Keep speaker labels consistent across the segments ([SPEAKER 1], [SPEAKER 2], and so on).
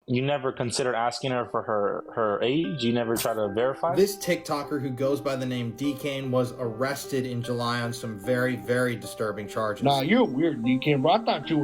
[SPEAKER 1] You never considered asking her for her age? You never try to verify?
[SPEAKER 2] This TikToker who goes by the name Dkane was arrested in July on some very, very disturbing charges.
[SPEAKER 3] Nah, you're weird, Dkane, bro. I thought you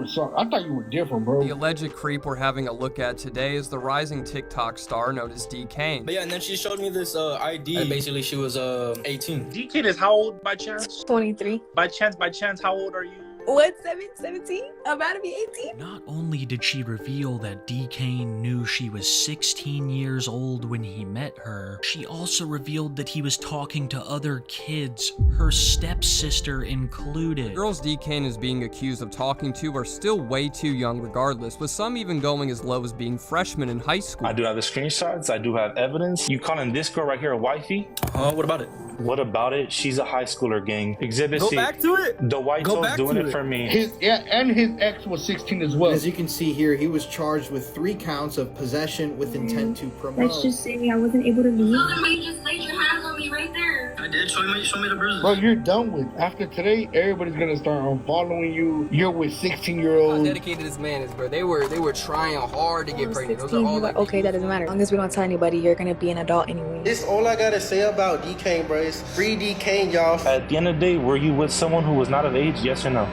[SPEAKER 3] were different, bro.
[SPEAKER 4] The alleged creep we're having a look at today is the rising TikTok star known as Dkane.
[SPEAKER 5] But yeah, and then she showed me this ID, and basically she was 18.
[SPEAKER 6] Dkane is how old by chance?
[SPEAKER 7] 23.
[SPEAKER 6] By chance, how old are you?
[SPEAKER 7] What, 17? I'm about to be 18.
[SPEAKER 8] Not only did she reveal that Dkane knew she was 16 years old when he met her, she also revealed that he was talking to other kids, her stepsister included.
[SPEAKER 4] Girls Dkane is being accused of talking to are still way too young regardless, with some even going as low as being freshmen in high school.
[SPEAKER 1] I do have the screenshots. I do have evidence. You calling this girl right here a wifey?
[SPEAKER 5] What about it?
[SPEAKER 1] What about it? She's a high schooler, gang. Exhibit
[SPEAKER 5] Go
[SPEAKER 1] C.
[SPEAKER 5] back to it.
[SPEAKER 1] The white toes doing it for me.
[SPEAKER 3] His ex was 16 as well.
[SPEAKER 2] As you can see here, he was charged with 3 counts of possession with intent to promote.
[SPEAKER 7] Let's just say I wasn't able to leave.
[SPEAKER 9] You just laid your hands on me right there.
[SPEAKER 5] I did. Show me the bruises.
[SPEAKER 3] Bro, you're done with. After today, everybody's gonna start unfollowing you. You're with
[SPEAKER 4] How
[SPEAKER 3] 16-year-olds.
[SPEAKER 4] dedicated this man is, bro. They were trying hard to get pregnant. Those
[SPEAKER 7] 16,
[SPEAKER 4] are all
[SPEAKER 7] you're like, okay, that doesn't matter. As long as we don't tell anybody, you're gonna be an adult anyway.
[SPEAKER 10] It's all I gotta say about Dkane, bro. It's free Dkane, y'all.
[SPEAKER 1] At the end of the day, were you with someone who was not of age? Yes or no?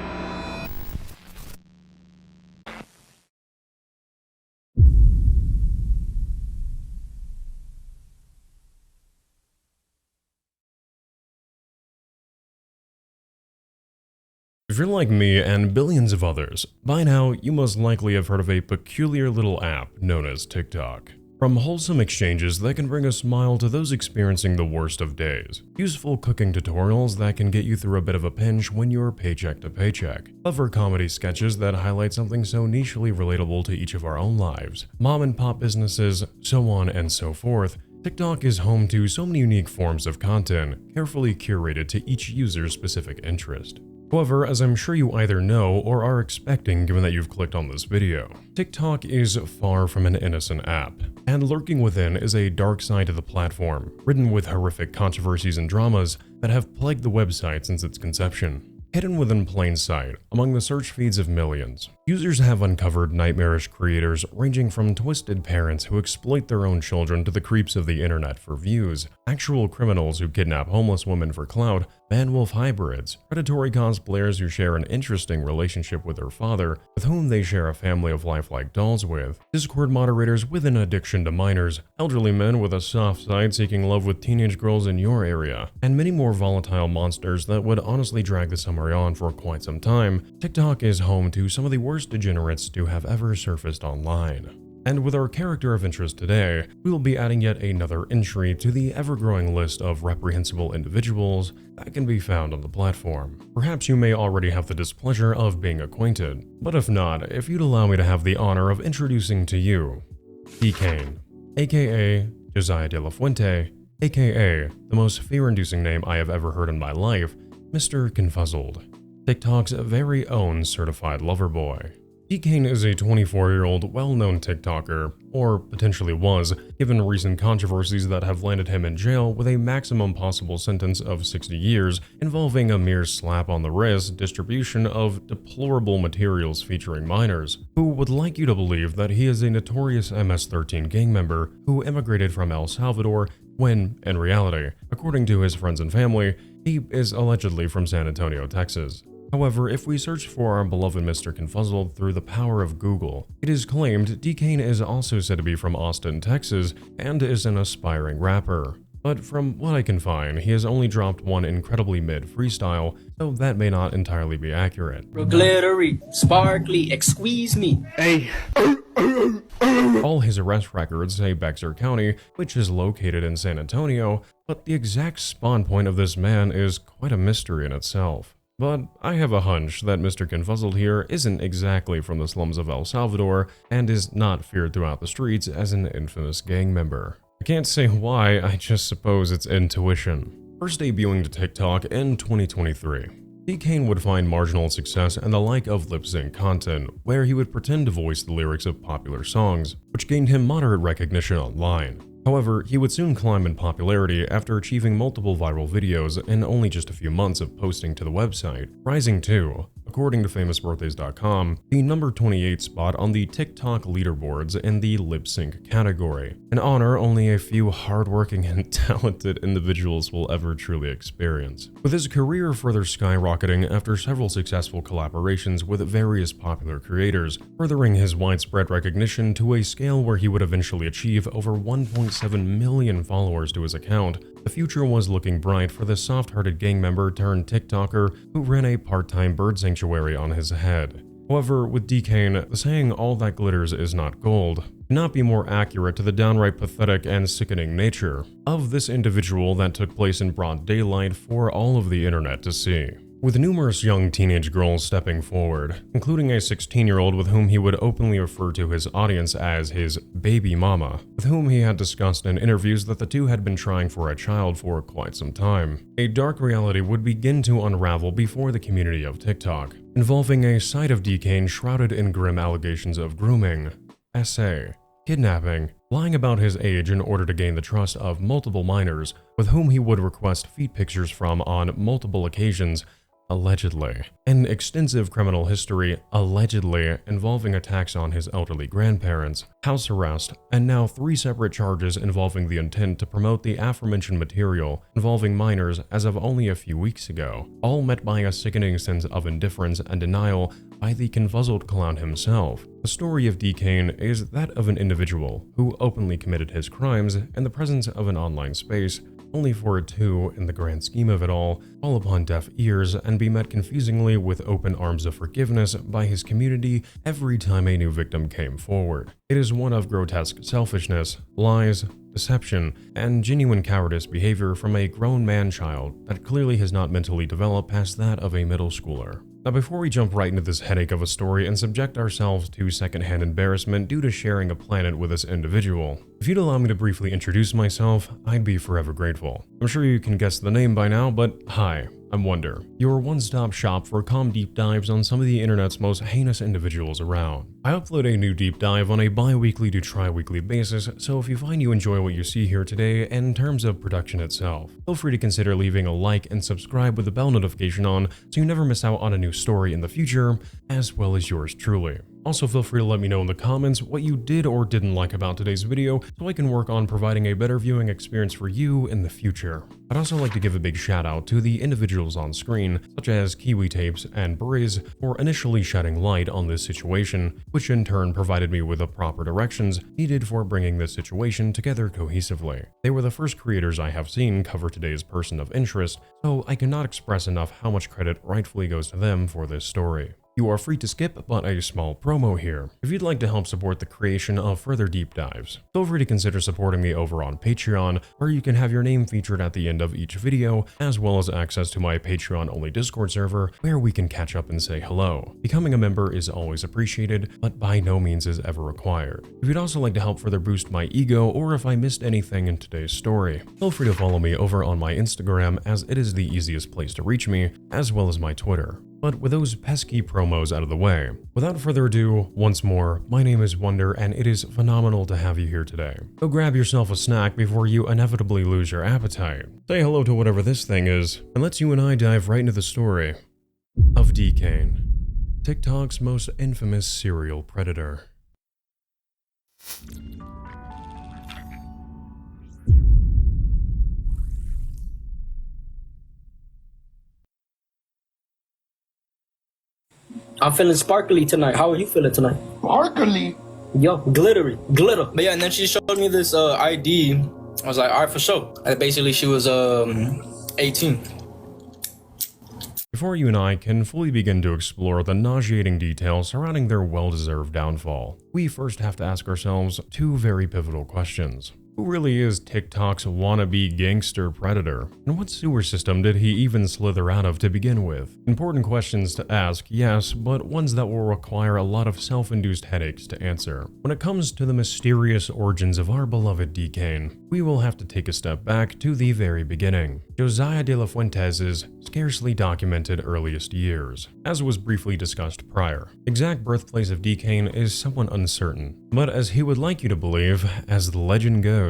[SPEAKER 11] If you're like me and billions of others, by now you most likely have heard of a peculiar little app known as TikTok. From wholesome exchanges that can bring a smile to those experiencing the worst of days, useful cooking tutorials that can get you through a bit of a pinch when you're paycheck to paycheck, clever comedy sketches that highlight something so nichely relatable to each of our own lives, mom and pop businesses, so on and so forth, TikTok is home to so many unique forms of content, carefully curated to each user's specific interest. However, as I'm sure you either know or are expecting given that you've clicked on this video, TikTok is far from an innocent app, and lurking within is a dark side to the platform, ridden with horrific controversies and dramas that have plagued the website since its conception. Hidden within plain sight, among the search feeds of millions, users have uncovered nightmarish creators ranging from twisted parents who exploit their own children to the creeps of the internet for views, actual criminals who kidnap homeless women for clout, man-wolf hybrids, predatory cosplayers who share an interesting relationship with their father, with whom they share a family of lifelike dolls with, Discord moderators with an addiction to minors, elderly men with a soft side seeking love with teenage girls in your area, and many more volatile monsters that would honestly drag the summary on for quite some time. TikTok is home to some of the worst degenerates to have ever surfaced online. And with our character of interest today, we will be adding yet another entry to the ever-growing list of reprehensible individuals that can be found on the platform. Perhaps you may already have the displeasure of being acquainted, but if not, if you'd allow me to have the honor of introducing to you Dkane, aka Josiah De La Fuente, aka the most fear-inducing name I have ever heard in my life, Mr. Confuzzled, TikTok's very own certified lover boy. Dkane is a 24-year-old well-known TikToker, or potentially was, given recent controversies that have landed him in jail with a maximum possible sentence of 60 years involving a mere slap on the wrist distribution of deplorable materials featuring minors, who would like you to believe that he is a notorious MS-13 gang member who immigrated from El Salvador when, in reality, according to his friends and family, he is allegedly from San Antonio, Texas. However, if we search for our beloved Mr. Confuzzled through the power of Google, it is claimed Dkane is also said to be from Austin, Texas, and is an aspiring rapper. But from what I can find, he has only dropped one incredibly mid freestyle, so that may not entirely be accurate.
[SPEAKER 5] Glittery, sparkly, squeeze me.
[SPEAKER 3] Hey.
[SPEAKER 11] All his arrest records say Bexar County, which is located in San Antonio, but the exact spawn point of this man is quite a mystery in itself. But I have a hunch that Mr. Confuzzled here isn't exactly from the slums of El Salvador and is not feared throughout the streets as an infamous gang member. I can't say why, I just suppose it's intuition. First debuting to TikTok in 2023, Dkane would find marginal success and the like of lip-sync content, where he would pretend to voice the lyrics of popular songs, which gained him moderate recognition online. However, he would soon climb in popularity after achieving multiple viral videos in only just a few months of posting to the website, rising to, according to famousbirthdays.com, the number 28 spot on the TikTok leaderboards in the lip sync category, an honor only a few hardworking and talented individuals will ever truly experience. With his career further skyrocketing after several successful collaborations with various popular creators, furthering his widespread recognition to a scale where he would eventually achieve over 1.7 million followers to his account, the future was looking bright for the soft-hearted gang member turned TikToker who ran a part-time bird sanctuary on his head. However, with Dkane, the saying "all that glitters is not gold" cannot be more accurate to the downright pathetic and sickening nature of this individual that took place in broad daylight for all of the internet to see. With numerous young teenage girls stepping forward, including a 16-year-old with whom he would openly refer to his audience as his baby mama, with whom he had discussed in interviews that the two had been trying for a child for quite some time. A dark reality would begin to unravel before the community of TikTok, involving a side of Dkane shrouded in grim allegations of grooming, SA, kidnapping, lying about his age in order to gain the trust of multiple minors, with whom he would request feet pictures from on multiple occasions, allegedly. An extensive criminal history, allegedly, involving attacks on his elderly grandparents, house arrest, and now 3 separate charges involving the intent to promote the aforementioned material involving minors as of only a few weeks ago, all met by a sickening sense of indifference and denial by the confuzzled clown himself. The story of Dkane is that of an individual who openly committed his crimes in the presence of an online space, only for it to, in the grand scheme of it all, fall upon deaf ears and be met confusingly with open arms of forgiveness by his community every time a new victim came forward. It is one of grotesque selfishness, lies, deception, and genuine cowardice behavior from a grown man-child that clearly has not mentally developed past that of a middle schooler. Now, before we jump right into this headache of a story and subject ourselves to secondhand embarrassment due to sharing a planet with this individual, if you'd allow me to briefly introduce myself, I'd be forever grateful. I'm sure you can guess the name by now, but hi, I'm Wonder, your one-stop shop for calm deep dives on some of the internet's most heinous individuals around. I upload a new deep dive on a bi-weekly to tri-weekly basis, so if you find you enjoy what you see here today in terms of production itself, feel free to consider leaving a like and subscribe with the bell notification on so you never miss out on a new story in the future, as well as yours truly. Also, feel free to let me know in the comments what you did or didn't like about today's video so I can work on providing a better viewing experience for you in the future. I'd also like to give a big shout out to the individuals on screen, such as Kiwi Tapes and Briz, for initially shedding light on this situation, which in turn provided me with the proper directions needed for bringing this situation together cohesively. They were the first creators I have seen cover today's person of interest, so I cannot express enough how much credit rightfully goes to them for this story. You are free to skip, but a small promo here. If you'd like to help support the creation of further deep dives, feel free to consider supporting me over on Patreon, where you can have your name featured at the end of each video, as well as access to my Patreon-only Discord server, where we can catch up and say hello. Becoming a member is always appreciated, but by no means is ever required. If you'd also like to help further boost my ego, or if I missed anything in today's story, feel free to follow me over on my Instagram, as it is the easiest place to reach me, as well as my Twitter. But with those pesky promos out of the way, without further ado, once more, my name is Wonder and it is phenomenal to have you here today. Go grab yourself a snack before you inevitably lose your appetite. Say hello to whatever this thing is, and let's you and I dive right into the story of Dkane, TikTok's most infamous serial predator.
[SPEAKER 5] I'm feeling sparkly tonight. How are you feeling tonight?
[SPEAKER 3] Sparkly?
[SPEAKER 5] Yo, glittery, glitter. But yeah, and then she showed me this ID. I was like, all right, for sure. And basically, she was 18.
[SPEAKER 11] Before you and I can fully begin to explore the nauseating details surrounding their well-deserved downfall, we first have to ask ourselves 2 very pivotal questions. Who really is TikTok's wannabe gangster predator? And what sewer system did he even slither out of to begin with? Important questions to ask, yes, but ones that will require a lot of self-induced headaches to answer. When it comes to the mysterious origins of our beloved Dkane, we will have to take a step back to the very beginning, Josiah de la Fuentes' scarcely documented earliest years. As was briefly discussed prior, exact birthplace of Dkane is somewhat uncertain, but as he would like you to believe, as the legend goes,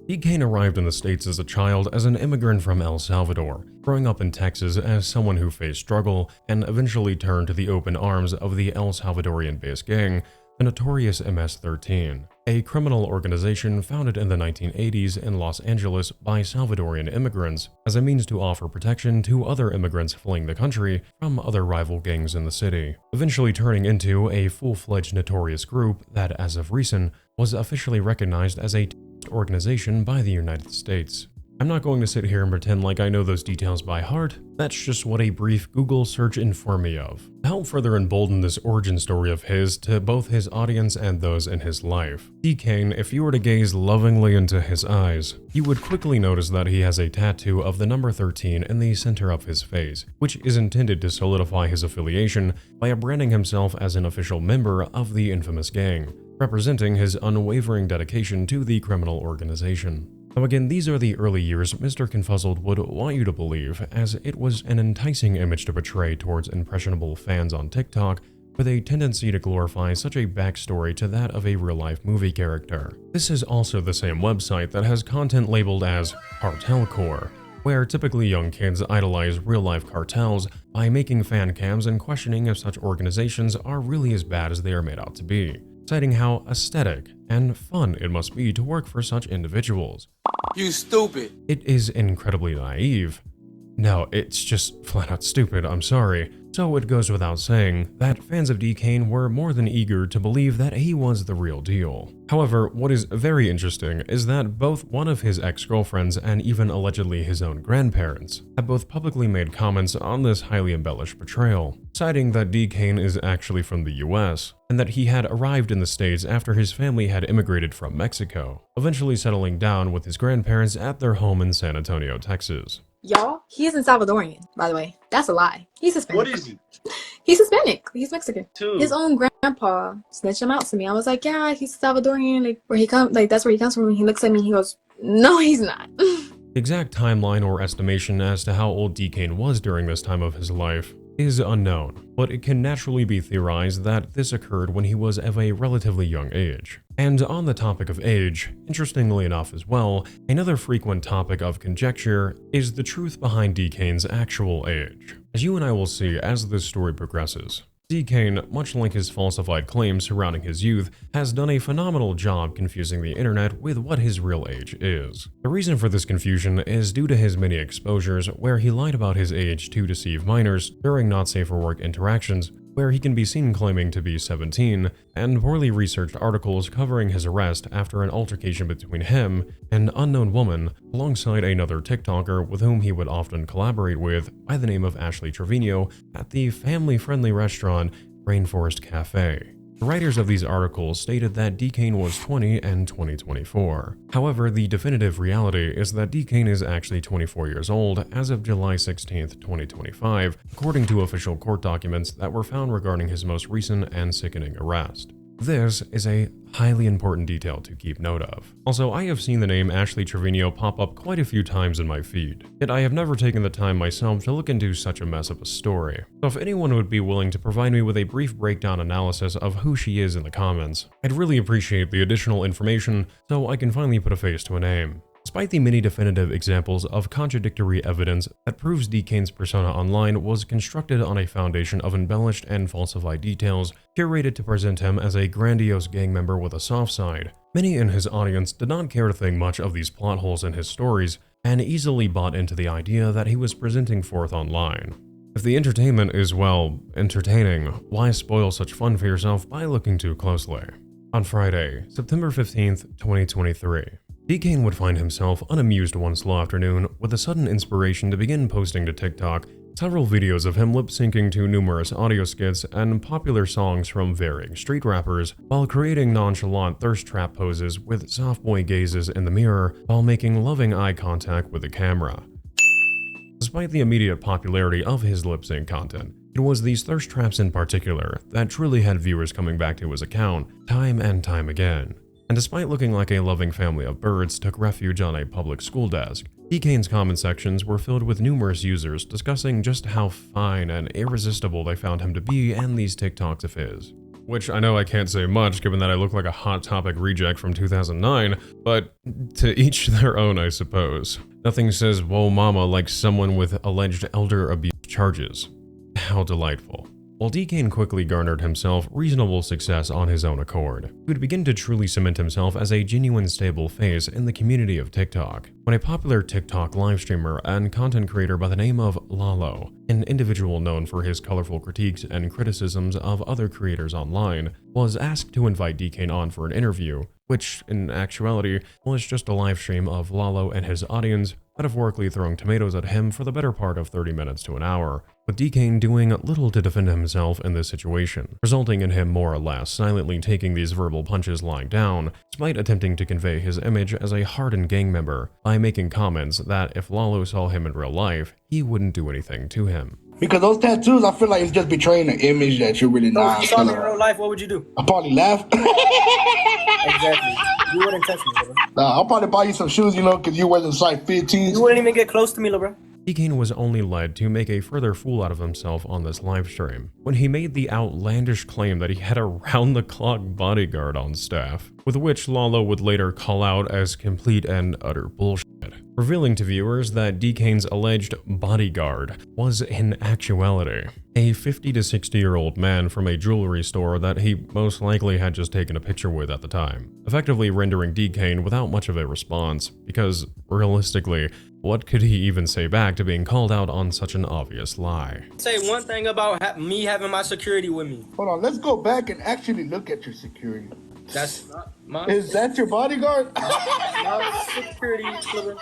[SPEAKER 11] Dkane arrived in the States as a child as an immigrant from El Salvador, growing up in Texas as someone who faced struggle and eventually turned to the open arms of the El Salvadorian-based gang, the notorious MS-13, a criminal organization founded in the 1980s in Los Angeles by Salvadorian immigrants as a means to offer protection to other immigrants fleeing the country from other rival gangs in the city, eventually turning into a full-fledged notorious group that, as of recent, was officially recognized as a organization by the United States. I'm not going to sit here and pretend like I know those details by heart. That's just what a brief Google search informed me of. To help further embolden this origin story of his to both his audience and those in his life, Dkane, if you were to gaze lovingly into his eyes, you would quickly notice that he has a tattoo of the number 13 in the center of his face, which is intended to solidify his affiliation by branding himself as an official member of the infamous gang, representing his unwavering dedication to the criminal organization. Now again, these are the early years Mr. Confuzzled would want you to believe, as it was an enticing image to portray towards impressionable fans on TikTok with a tendency to glorify such a backstory to that of a real-life movie character. This is also the same website that has content labeled as Cartelcore, where typically young kids idolize real-life cartels by making fan cams and questioning if such organizations are really as bad as they are made out to be, citing how aesthetic and fun it must be to work for such individuals.
[SPEAKER 12] You stupid.
[SPEAKER 11] It is incredibly naive. No, it's just flat out stupid, I'm sorry. So it goes without saying that fans of Dkane were more than eager to believe that he was the real deal. However, what is very interesting is that both one of his ex-girlfriends and even allegedly his own grandparents have both publicly made comments on this highly embellished portrayal, citing that Dkane is actually from the US and that he had arrived in the States after his family had immigrated from Mexico, eventually settling down with his grandparents at their home in San Antonio, Texas.
[SPEAKER 7] Y'all, he isn't Salvadorian, by the way. That's a lie. He's Hispanic.
[SPEAKER 6] What is he?
[SPEAKER 7] He's Hispanic. He's Mexican.
[SPEAKER 6] Too.
[SPEAKER 7] His own grandpa snitched him out to me. I was like, yeah, he's Salvadorian. Like where he comes, like that's where he comes from. And he looks at me and he goes, no, he's not.
[SPEAKER 11] The exact timeline or estimation as to how old Dkane was during this time of his life is unknown, but it can naturally be theorized that this occurred when he was of a relatively young age. And on the topic of age, interestingly enough as well, another frequent topic of conjecture is the truth behind Dkane's actual age. As you and I will see as this story progresses, Dkane, much like his falsified claims surrounding his youth, has done a phenomenal job confusing the internet with what his real age is. The reason for this confusion is due to his many exposures where he lied about his age to deceive minors during not safe for work interactions, where he can be seen claiming to be 17, and poorly researched articles covering his arrest after an altercation between him and an unknown woman alongside another TikToker with whom he would often collaborate with by the name of Ashley Trevino at the family-friendly restaurant Rainforest Cafe. The writers of these articles stated that Dkane was 20 in 2024. However, the definitive reality is that Dkane is actually 24 years old as of July 16, 2025, according to official court documents that were found regarding his most recent and sickening arrest. This is a highly important detail to keep note of. Also, I have seen the name Ashley Trevino pop up quite a few times in my feed, yet I have never taken the time myself to look into such a mess of a story. So if anyone would be willing to provide me with a brief breakdown analysis of who she is in the comments, I'd really appreciate the additional information so I can finally put a face to a name. Despite the many definitive examples of contradictory evidence that proves Dkane's persona online was constructed on a foundation of embellished and falsified details, curated to present him as a grandiose gang member with a soft side, many in his audience did not care to think much of these plot holes in his stories and easily bought into the idea that he was presenting forth online. If the entertainment is, well, entertaining, why spoil such fun for yourself by looking too closely? On Friday, September 15th, 2023, Dkane would find himself unamused one slow afternoon with a sudden inspiration to begin posting to TikTok several videos of him lip-syncing to numerous audio skits and popular songs from varying street rappers while creating nonchalant thirst trap poses with soft boy gazes in the mirror while making loving eye contact with the camera. Despite the immediate popularity of his lip-sync content, it was these thirst traps in particular that truly had viewers coming back to his account time and time again. And despite looking like a loving family of birds took refuge on a public school desk, Dkane's comment sections were filled with numerous users discussing just how fine and irresistible they found him to be and these TikToks of his. which I know I can't say much given that I look like a Hot Topic reject from 2009, but to each their own, I suppose. Nothing says whoa mama like someone with alleged elder abuse charges. How delightful. While Dkane quickly garnered himself reasonable success on his own accord, he would begin to truly cement himself as a genuine stable face in the community of TikTok, when a popular TikTok livestreamer and content creator by the name of Lalo, an individual known for his colorful critiques and criticisms of other creators online, was asked to invite Dkane on for an interview, which, in actuality, was just a livestream of Lalo and his audience metaphorically throwing tomatoes at him for the better part of 30 minutes to an hour, with Dkane doing little to defend himself in this situation, resulting in him more or less silently taking these verbal punches lying down, despite attempting to convey his image as a hardened gang member by making comments that if Lalo saw him in real life, he wouldn't do anything to him.
[SPEAKER 3] Because those tattoos, I feel like it's just betraying the image that you're really
[SPEAKER 5] So
[SPEAKER 3] not.
[SPEAKER 5] if you saw me in real life, what would you do?
[SPEAKER 3] I'll probably laugh.
[SPEAKER 5] Exactly. You wouldn't touch me, bro.
[SPEAKER 3] Nah, I'll probably buy you some shoes, you know, because you wasn't size 15.
[SPEAKER 5] You wouldn't even get close to me, bro.
[SPEAKER 11] Dkane was only led to make a further fool out of himself on this livestream, when he made the outlandish claim that he had a round-the-clock bodyguard on staff, with which Lalo would later call out as complete and utter bullshit, revealing to viewers that Dkane's alleged bodyguard was in actuality a 50 to 60-year-old man from a jewelry store that he most likely had just taken a picture with at the time, effectively rendering Dkane without much of a response, because, realistically, what could he even say back to being called out on such an obvious lie?
[SPEAKER 5] Say one thing about me having my security with me.
[SPEAKER 3] Hold on, let's go back and actually look at your security.
[SPEAKER 5] That's not my...
[SPEAKER 3] Is that your bodyguard?
[SPEAKER 5] my security, bro.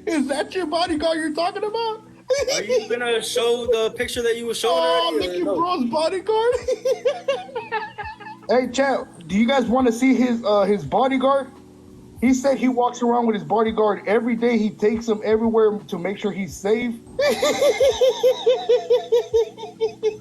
[SPEAKER 3] Is that your bodyguard you're talking about?
[SPEAKER 5] Are you gonna show the picture that you were showing
[SPEAKER 3] look
[SPEAKER 5] earlier?
[SPEAKER 3] at
[SPEAKER 5] No.
[SPEAKER 3] bro's bodyguard. Hey, chat, do you guys want to see his bodyguard? He said he walks around with his bodyguard every day. He takes him everywhere to make sure he's safe.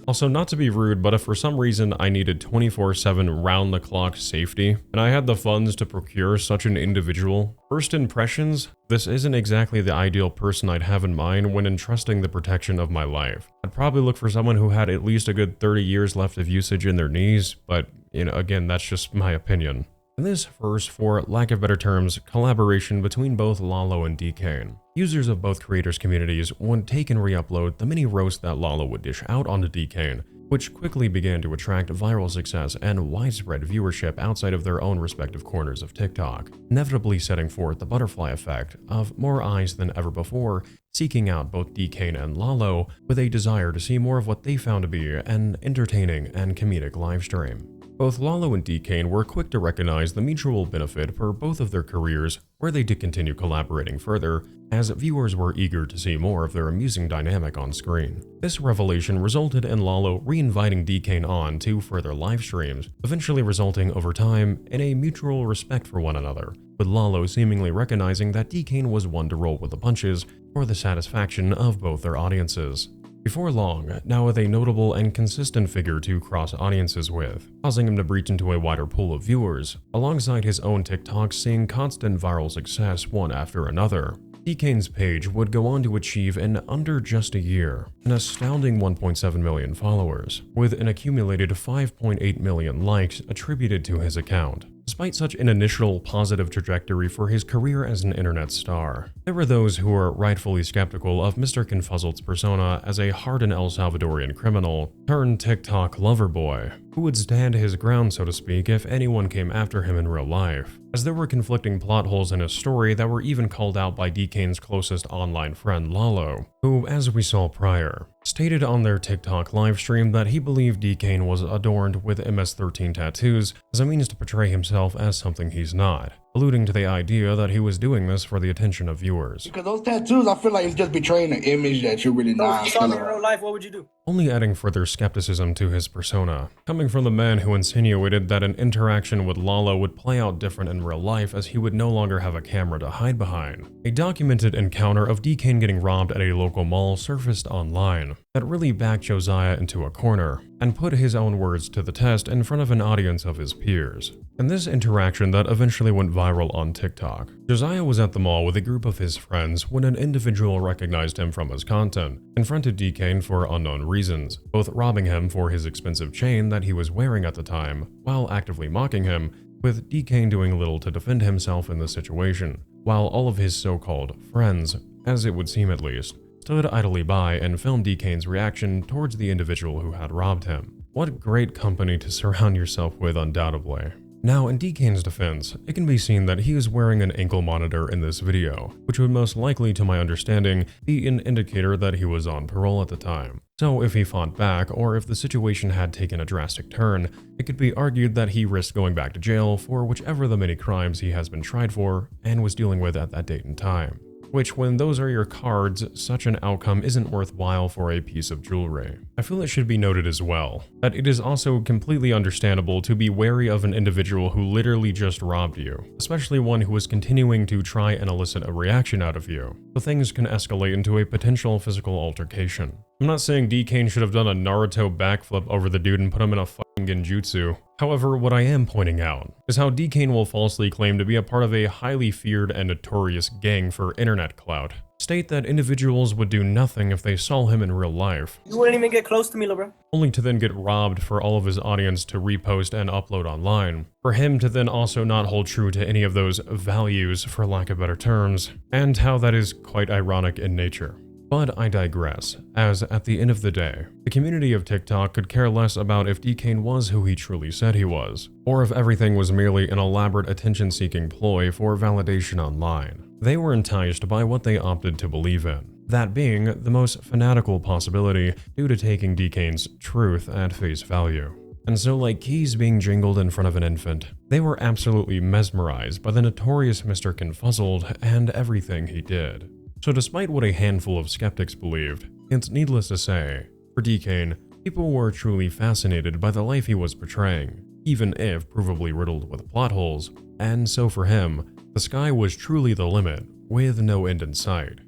[SPEAKER 11] Also, not to be rude, but if for some reason I needed 24/7 round-the-clock safety, and I had the funds to procure such an individual, first impressions, this isn't exactly the ideal person I'd have in mind when entrusting the protection of my life. I'd probably look for someone who had at least a good 30 years left of usage in their knees, but, you know, again, that's just my opinion. In this first, for lack of better terms, collaboration between both Lalo and Dkane, users of both creators' communities would take and re-upload the mini roast that Lalo would dish out onto Dkane, which quickly began to attract viral success and widespread viewership outside of their own respective corners of TikTok, inevitably setting forth the butterfly effect of more eyes than ever before seeking out both Dkane and Lalo with a desire to see more of what they found to be an entertaining and comedic livestream. Both Lalo and Dkane were quick to recognize the mutual benefit for both of their careers, where they did continue collaborating further, as viewers were eager to see more of their amusing dynamic on screen. This revelation resulted in Lalo re-inviting Dkane on to further live streams, eventually resulting over time in a mutual respect for one another, with Lalo seemingly recognizing that Dkane was one to roll with the punches for the satisfaction of both their audiences. Before long, now with a notable and consistent figure to cross audiences with, causing him to breach into a wider pool of viewers, alongside his own TikToks seeing constant viral success one after another. Dkane's page would go on to achieve in under just a year an astounding 1.7 million followers, with an accumulated 5.8 million likes attributed to his account. Despite such an initial positive trajectory for his career as an internet star, there were those who were rightfully skeptical of Mr. Confuzzled's persona as a hardened El Salvadorian criminal turned TikTok lover boy, who would stand his ground, so to speak, if anyone came after him in real life, as there were conflicting plot holes in his story that were even called out by Dkane's closest online friend Lalo, who, as we saw prior, stated on their TikTok livestream that he believed Dkane was adorned with MS-13 tattoos as a means to portray himself as something he's not, alluding to the idea that he was doing this for the attention of viewers.
[SPEAKER 3] Because those tattoos, I feel like it's just betraying the image that you're really not.
[SPEAKER 5] If you saw me in real life, what would you do?
[SPEAKER 11] Only adding further skepticism to his persona, coming from the man who insinuated that an interaction with Lalo would play out different in real life as he would no longer have a camera to hide behind. A documented encounter of Dkane getting robbed at a local mall surfaced online, Dkane that really backed Josiah into a corner and put his own words to the test in front of an audience of his peers. In this interaction that eventually went viral on TikTok, Josiah was at the mall with a group of his friends when an individual recognized him from his content, confronted Dkane for unknown reasons, both robbing him for his expensive chain that he was wearing at the time, while actively mocking him, with Dkane doing little to defend himself in the situation, while all of his so-called friends, as it would seem at least, stood idly by and filmed Dkane's reaction towards the individual who had robbed him. What great company to surround yourself with, undoubtedly. Now, in Dkane's defense, it can be seen that he is wearing an ankle monitor in this video, which would most likely, to my understanding, be an indicator that he was on parole at the time. So if he fought back, or if the situation had taken a drastic turn, it could be argued that he risked going back to jail for whichever the many crimes he has been tried for and was dealing with at that date and time. Which, when those are your cards, such an outcome isn't worthwhile for a piece of jewelry. I feel it should be noted as well, that it is also completely understandable to be wary of an individual who literally just robbed you, especially one who is continuing to try and elicit a reaction out of you, so things can escalate into a potential physical altercation. I'm not saying Dkane should have done a Naruto backflip over the dude and put him in a fucking genjutsu. However, what I am pointing out is how Dkane will falsely claim to be a part of a highly feared and notorious gang for internet clout, state that individuals would do nothing if they saw him in real life,
[SPEAKER 10] You wouldn't even get close to me, bro.
[SPEAKER 11] only to then get robbed for all of his audience to repost and upload online, for him to then also not hold true to any of those values, for lack of better terms, and how that is quite ironic in nature. But I digress, as at the end of the day, the community of TikTok could care less about if Dkane was who he truly said he was, or if everything was merely an elaborate attention-seeking ploy for validation online. They were enticed by what they opted to believe in, that being the most fanatical possibility due to taking Dkane's truth at face value. And so, like keys being jingled in front of an infant, they were absolutely mesmerized by the notorious Mr. Confuzzled and everything he did. So despite what a handful of skeptics believed, it's needless to say, for Dkane, people were truly fascinated by the life he was portraying, even if provably riddled with plot holes, and so for him, the sky was truly the limit, with no end in sight.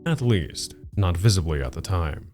[SPEAKER 11] At least, not visibly at the time.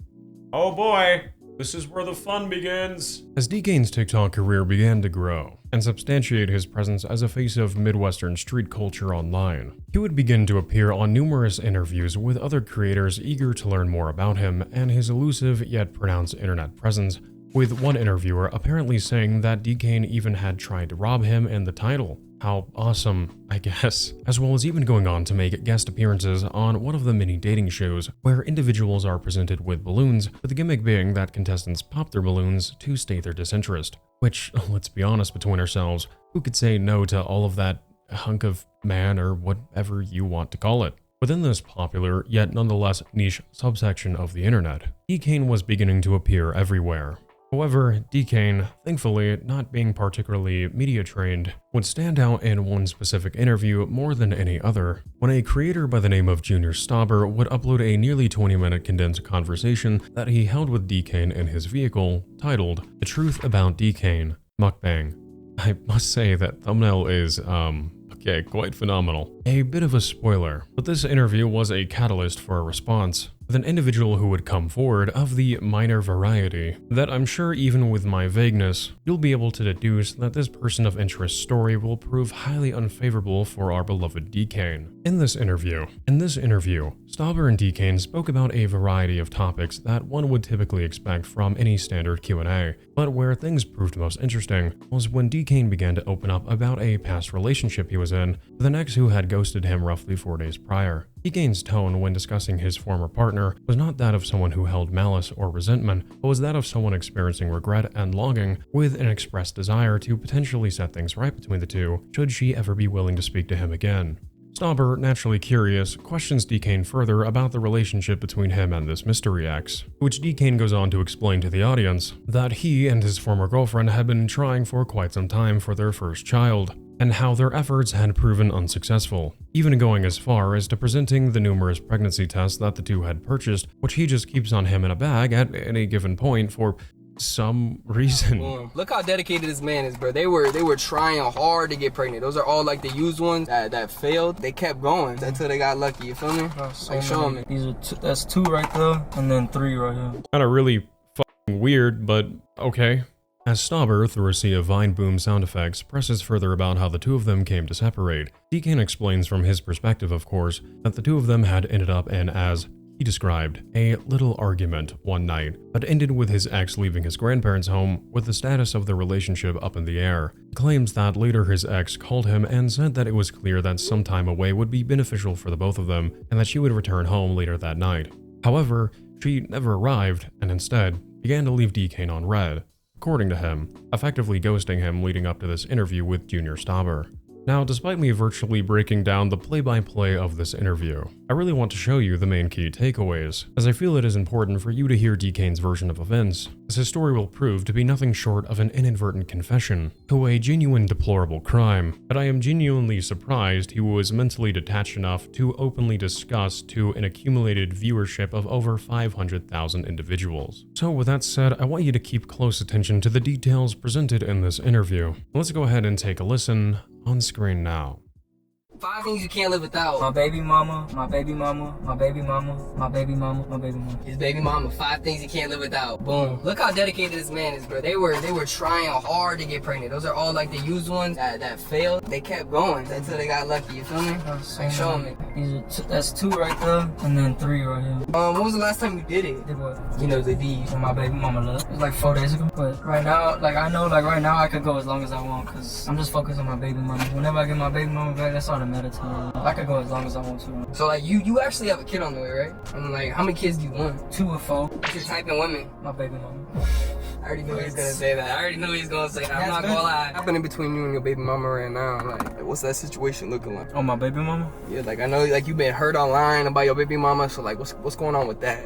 [SPEAKER 11] Oh boy, this is where the fun begins! As Dkane's TikTok career began to grow, and substantiate his presence as a face of Midwestern street culture online, he would begin to appear on numerous interviews with other creators eager to learn more about him and his elusive yet pronounced internet presence, with one interviewer apparently saying that Dkane even had tried to rob him in the title. How awesome, I guess. As well as even going on to make guest appearances on one of the many dating shows where individuals are presented with balloons, with the gimmick being that contestants pop their balloons to state their disinterest. Which, let's be honest between ourselves, who could say no to all of that hunk of man or whatever you want to call it? Within this popular, yet nonetheless niche subsection of the internet, Dkane was beginning to appear everywhere. However, Dkane, thankfully not being particularly media trained, would stand out in one specific interview more than any other, when a creator by the name of Junior Stauber would upload a nearly 20-minute condensed conversation that he held with Dkane in his vehicle, titled The Truth About Dkane, Mukbang. I must say that thumbnail is, okay, quite phenomenal. A bit of a spoiler, but this interview was a catalyst for a response, with an individual who would come forward of the minor variety that I'm sure even with my vagueness, you'll be able to deduce that this person of interest story will prove highly unfavorable for our beloved Dkane. In this interview, Stauber and Dkane spoke about a variety of topics that one would typically expect from any standard Q&A, but where things proved most interesting was when Dkane began to open up about a past relationship he was in with an ex who had ghosted him roughly 4 days prior. Dkane's tone when discussing his former partner was not that of someone who held malice or resentment, but was that of someone experiencing regret and longing, with an expressed desire to potentially set things right between the two, should she ever be willing to speak to him again. Stauber, naturally curious, questions Dkane further about the relationship between him and this mystery ex, which Dkane goes on to explain to the audience that he and his former girlfriend had been trying for quite some time for their first child, and how their efforts had proven unsuccessful, even going as far as to presenting the numerous pregnancy tests that the two had purchased, which he just keeps on him in a bag at any given point for some reason.
[SPEAKER 4] Look how dedicated this man is, bro. They were trying hard to get pregnant. Those are all like the used ones that failed. They kept going until they got lucky. You feel me? Like, show them.
[SPEAKER 5] These are that's 2 right there, and then 3 right here.
[SPEAKER 11] Kind of really fucking weird, but okay. As Stauber, through a sea of Vine Boom sound effects, presses further about how the two of them came to separate, Dkane explains from his perspective, of course, that the two of them had ended up in, as he described, a little argument one night, but ended with his ex leaving his grandparents' home with the status of their relationship up in the air. He claims that later his ex called him and said that it was clear that some time away would be beneficial for the both of them and that she would return home later that night. However, she never arrived and instead began to leave Dkane on red, according to him, effectively ghosting him leading up to this interview with Junior Stauber. Now, despite me virtually breaking down the play-by-play of this interview, I really want to show you the main key takeaways, as I feel it is important for you to hear Dkane's version of events, as his story will prove to be nothing short of an inadvertent confession to a genuine deplorable crime that I am genuinely surprised he was mentally detached enough to openly discuss to an accumulated viewership of over 500,000 individuals. So with that said, I want you to keep close attention to the details presented in this interview. Let's go ahead and take a listen. On screen now.
[SPEAKER 4] 5 things you can't live without.
[SPEAKER 5] My baby mama, my baby mama, my baby mama, my baby mama, my baby mama.
[SPEAKER 4] His baby mama. 5 things he can't live without. Boom. Look how dedicated this man is, bro. They were trying hard to get pregnant. Those are all like the used ones that failed. They kept going until they got lucky. You feel me? Like, show them.
[SPEAKER 5] These are that's 2 right there, and then 3 right here.
[SPEAKER 4] When was the last time you did it?
[SPEAKER 5] Did what?
[SPEAKER 4] You know, the deed.
[SPEAKER 5] When my baby mama left. It was like 4 days ago. But right now, like I know, like right now I could go as long as I want, cause I'm just focused on my baby mama. Whenever I get my baby mama back, that's all that matters to me. I could go as long as I want to.
[SPEAKER 4] So like you actually have a kid on the way, right? I'm like, how many kids do you want?
[SPEAKER 5] 2 or 4.
[SPEAKER 4] What's your type in women?
[SPEAKER 5] My baby mama.
[SPEAKER 4] I already knew he was gonna say that. I already knew he was gonna say that. I'm not gonna lie. What's happening between you and your baby mama right now? Like, what's that situation looking like?
[SPEAKER 5] Oh, my baby mama?
[SPEAKER 4] Yeah, like I know like you've been hurt online about your baby mama, so like what's going on with that?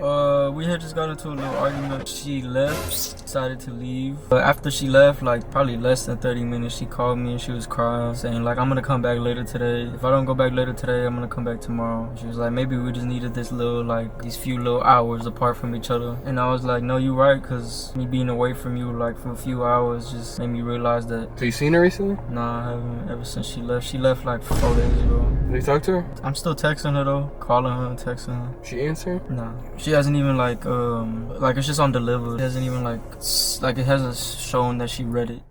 [SPEAKER 5] We had just got into a little argument. She left, decided to leave. But after she left, like probably less than 30 minutes, she called me and she was crying, saying like, I'm gonna come back later today. If I don't go back later today, I'm gonna come back tomorrow. She was like, maybe we just needed this little, like, these few little hours apart from each other. And I was like, no, you right, cause me being away from you, like, for a few hours just made me realize that.
[SPEAKER 4] So you seen her recently?
[SPEAKER 5] Nah, I haven't, ever since she left. She left like 4 days ago.
[SPEAKER 4] Have you talked to her?
[SPEAKER 5] I'm still texting her though, calling her and texting her.
[SPEAKER 4] She answering?
[SPEAKER 5] Nah. She hasn't even like it's just on delivered. It hasn't even like it hasn't shown that she read it.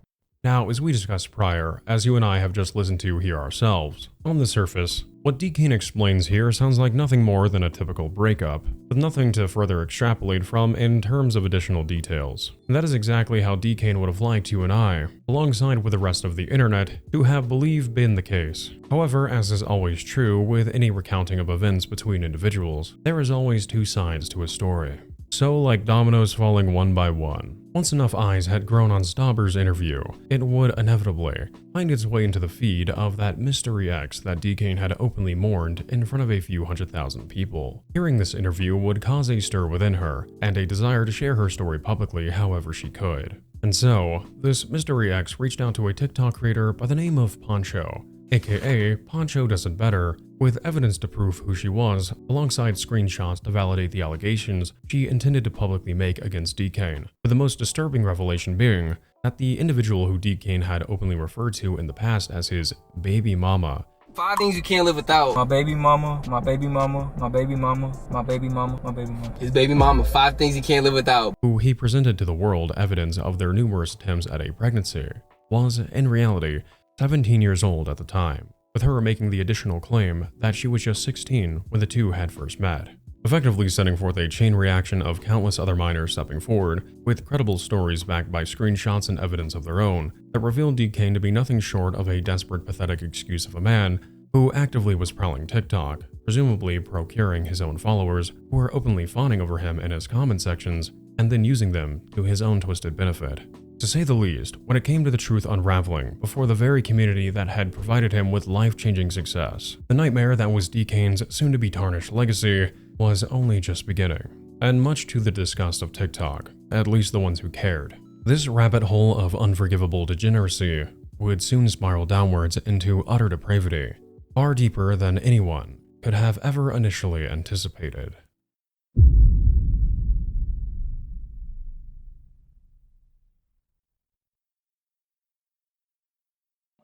[SPEAKER 11] Now, as we discussed prior, as you and I have just listened to here ourselves, on the surface, what Dkane explains here sounds like nothing more than a typical breakup, with nothing to further extrapolate from in terms of additional details. And that is exactly how Dkane would have liked you and I, alongside with the rest of the internet, to have believed been the case. However, as is always true with any recounting of events between individuals, there is always 2 sides to a story. So, like dominoes falling one by one, once enough eyes had grown on Stauber's interview, it would inevitably find its way into the feed of that mystery ex that Dkane had openly mourned in front of a few 100,000 people. Hearing this interview would cause a stir within her, and a desire to share her story publicly however she could. And so, this mystery ex reached out to a TikTok creator by the name of Poncho, aka Poncho Does It Better, with evidence to prove who she was, alongside screenshots to validate the allegations she intended to publicly make against Dkane, with the most disturbing revelation being that the individual who Dkane had openly referred to in the past as his baby mama.
[SPEAKER 4] 5 things you can't live without.
[SPEAKER 5] My baby mama, my baby mama, my baby mama, my baby mama, my baby mama.
[SPEAKER 4] His baby mama. 5 things he can't live without.
[SPEAKER 11] Who he presented to the world evidence of their numerous attempts at a pregnancy, was, in reality, 17 years old at the time, with her making the additional claim that she was just 16 when the two had first met, effectively setting forth a chain reaction of countless other minors stepping forward, with credible stories backed by screenshots and evidence of their own, that revealed Dkane to be nothing short of a desperate, pathetic excuse of a man who actively was prowling TikTok, presumably procuring his own followers who were openly fawning over him in his comment sections, and then using them to his own twisted benefit. To say the least, when it came to the truth unraveling before the very community that had provided him with life-changing success, the nightmare that was Dkane's soon-to-be tarnished legacy was only just beginning, and much to the disgust of TikTok, at least the ones who cared. This rabbit hole of unforgivable degeneracy would soon spiral downwards into utter depravity, far deeper than anyone could have ever initially anticipated.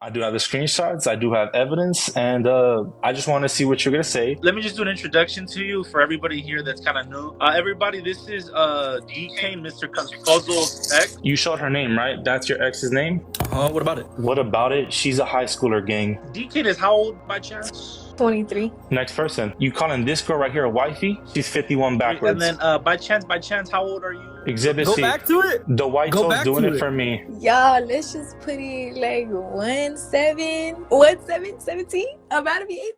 [SPEAKER 1] I do have the screenshots, I do have evidence, and I just want to see what you're gonna say.
[SPEAKER 6] Let me just do an introduction to you for everybody here that's kind of new. Everybody, this is Dkane, Mr. Confuzzle's ex.
[SPEAKER 1] You showed her name, right? That's your ex's name?
[SPEAKER 5] What about it?
[SPEAKER 1] What about it? She's a high schooler, gang.
[SPEAKER 6] Dkane is how old by chance?
[SPEAKER 7] 23.
[SPEAKER 1] Next person. You calling this girl right here a wifey? She's 51 backwards.
[SPEAKER 6] And then by chance, how old are you?
[SPEAKER 1] Exhibit
[SPEAKER 5] Go
[SPEAKER 1] C.
[SPEAKER 5] back to it.
[SPEAKER 1] The white
[SPEAKER 5] Go
[SPEAKER 1] toes
[SPEAKER 5] back
[SPEAKER 1] doing
[SPEAKER 5] to
[SPEAKER 1] it
[SPEAKER 5] it.
[SPEAKER 1] for me.
[SPEAKER 7] Y'all, let's just put it like 17. I'm about to be 18.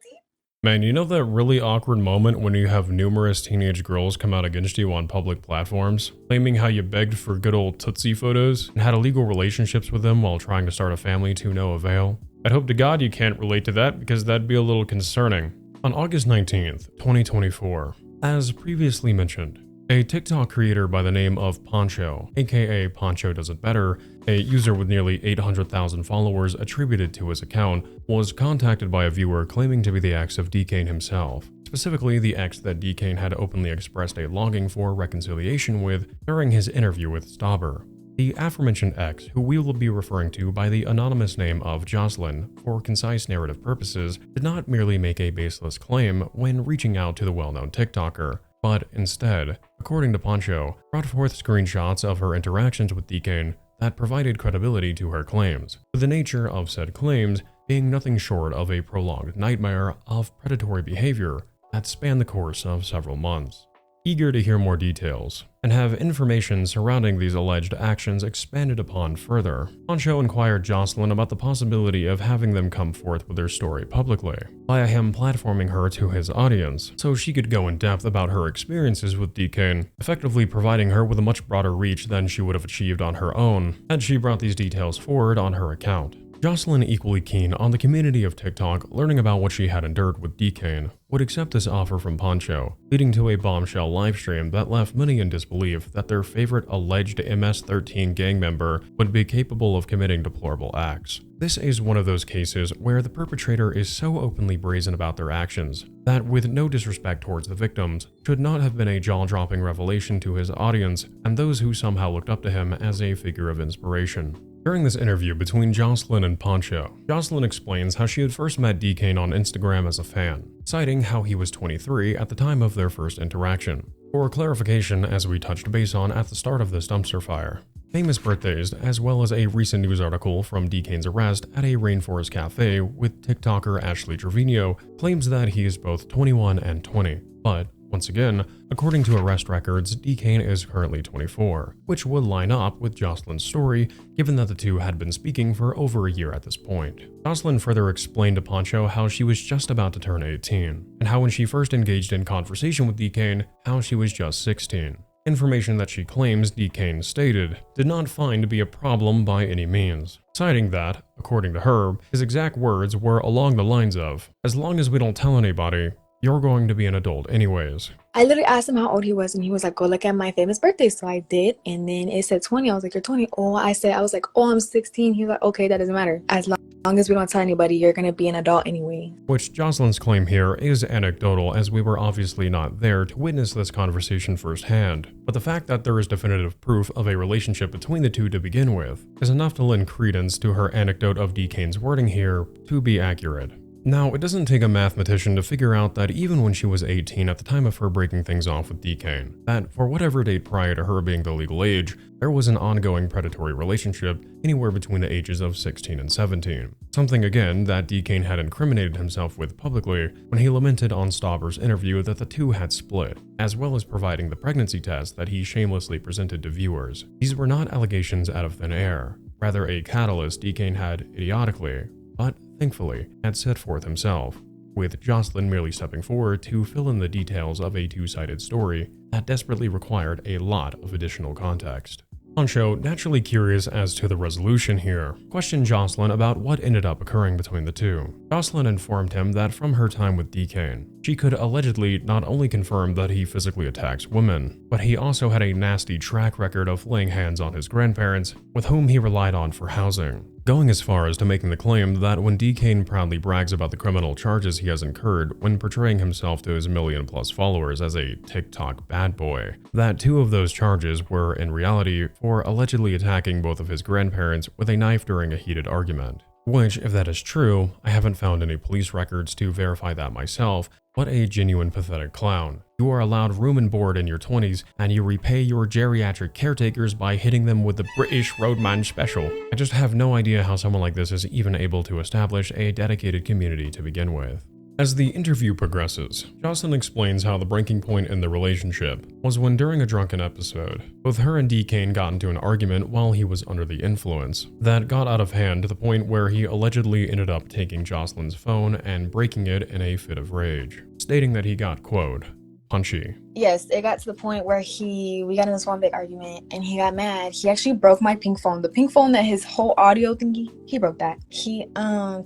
[SPEAKER 11] Man, you know that really awkward moment when you have numerous teenage girls come out against you on public platforms, claiming how you begged for good old Tootsie photos and had illegal relationships with them while trying to start a family to no avail? I'd hope to God you can't relate to that, because that'd be a little concerning. On August 19th, 2024, as previously mentioned, a TikTok creator by the name of Poncho, aka Poncho Does It Better, a user with nearly 800,000 followers attributed to his account, was contacted by a viewer claiming to be the ex of Dkane himself, specifically the ex that Dkane had openly expressed a longing for reconciliation with during his interview with Stauber. The aforementioned ex, who we will be referring to by the anonymous name of Joselyn for concise narrative purposes, did not merely make a baseless claim when reaching out to the well-known TikToker, but instead, according to Poncho, brought forth screenshots of her interactions with Dkane that provided credibility to her claims, with the nature of said claims being nothing short of a prolonged nightmare of predatory behavior that spanned the course of several months. Eager to hear more details, and have information surrounding these alleged actions expanded upon further, Poncho inquired Joselyn about the possibility of having them come forth with their story publicly, via him platforming her to his audience, so she could go in depth about her experiences with Dkane, effectively providing her with a much broader reach than she would have achieved on her own, had she brought these details forward on her account. Joselyn, equally keen on the community of TikTok learning about what she had endured with Dkane, would accept this offer from Poncho, leading to a bombshell livestream that left many in disbelief that their favorite alleged MS-13 gang member would be capable of committing deplorable acts. This is one of those cases where the perpetrator is so openly brazen about their actions that, with no disrespect towards the victims, should not have been a jaw-dropping revelation to his audience and those who somehow looked up to him as a figure of inspiration. During this interview between Joselyn and Poncho, Joselyn explains how she had first met Dkane on Instagram as a fan, citing how he was 23 at the time of their first interaction. For clarification, as we touched base on at the start of this dumpster fire, famous birthdays, as well as a recent news article from Dkane's arrest at a Rainforest Cafe with TikToker Ashley Trevino, claims that he is both 21 and 20, but once again, according to arrest records, Dkane is currently 24, which would line up with Joselyn's story, given that the two had been speaking for over a year at this point. Joselyn further explained to Poncho how she was just about to turn 18, and how when she first engaged in conversation with Dkane, how she was just 16. Information that she claims Dkane stated did not find to be a problem by any means, citing that, according to her, his exact words were along the lines of, "As long as we don't tell anybody, you're going to be an adult anyways."
[SPEAKER 7] I literally asked him how old he was, and he was like, go look at my famous birthday. So I did, and then it said 20. I was like, you're 20. Oh, I was like, oh, I'm 16. He was like, okay, that doesn't matter. As long as we don't tell anybody, you're going to be an adult anyway.
[SPEAKER 11] Which Joselyn's claim here is anecdotal, as we were obviously not there to witness this conversation firsthand. But the fact that there is definitive proof of a relationship between the two to begin with is enough to lend credence to her anecdote of Dkane's wording here to be accurate. Now, it doesn't take a mathematician to figure out that even when she was 18 at the time of her breaking things off with Dkane, that for whatever date prior to her being the legal age, there was an ongoing predatory relationship anywhere between the ages of 16 and 17. Something again that Dkane had incriminated himself with publicly when he lamented on Stauber's interview that the two had split, as well as providing the pregnancy test that he shamelessly presented to viewers. These were not allegations out of thin air, rather a catalyst Dkane had idiotically, but thankfully had set forth himself, with Joselyn merely stepping forward to fill in the details of a two-sided story that desperately required a lot of additional context. Poncho, naturally curious as to the resolution here, questioned Joselyn about what ended up occurring between the two. Joselyn informed him that from her time with Dkane, she could allegedly not only confirm that he physically attacks women, but he also had a nasty track record of laying hands on his grandparents, with whom he relied on for housing, going as far as to making the claim that when Dkane proudly brags about the criminal charges he has incurred when portraying himself to his million-plus followers as a TikTok bad boy, that two of those charges were, in reality, for allegedly attacking both of his grandparents with a knife during a heated argument, Which, if that is true, I haven't found any police records to verify that myself. What a genuine pathetic clown. You are allowed room and board in your 20s, and you repay your geriatric caretakers by hitting them with the British Roadman Special. I just have no idea how someone like this is even able to establish a dedicated community to begin with. As the interview progresses, Joselyn explains how the breaking point in the relationship was when during a drunken episode, both her and Dkane got into an argument while he was under the influence that got out of hand to the point where he allegedly ended up taking Joselyn's phone and breaking it in a fit of rage, stating that he got, quote, punchy.
[SPEAKER 7] Yes, it got to the point where we got in this one big argument and he got mad. He actually broke my pink phone. The pink phone that his whole audio thingy, he broke that.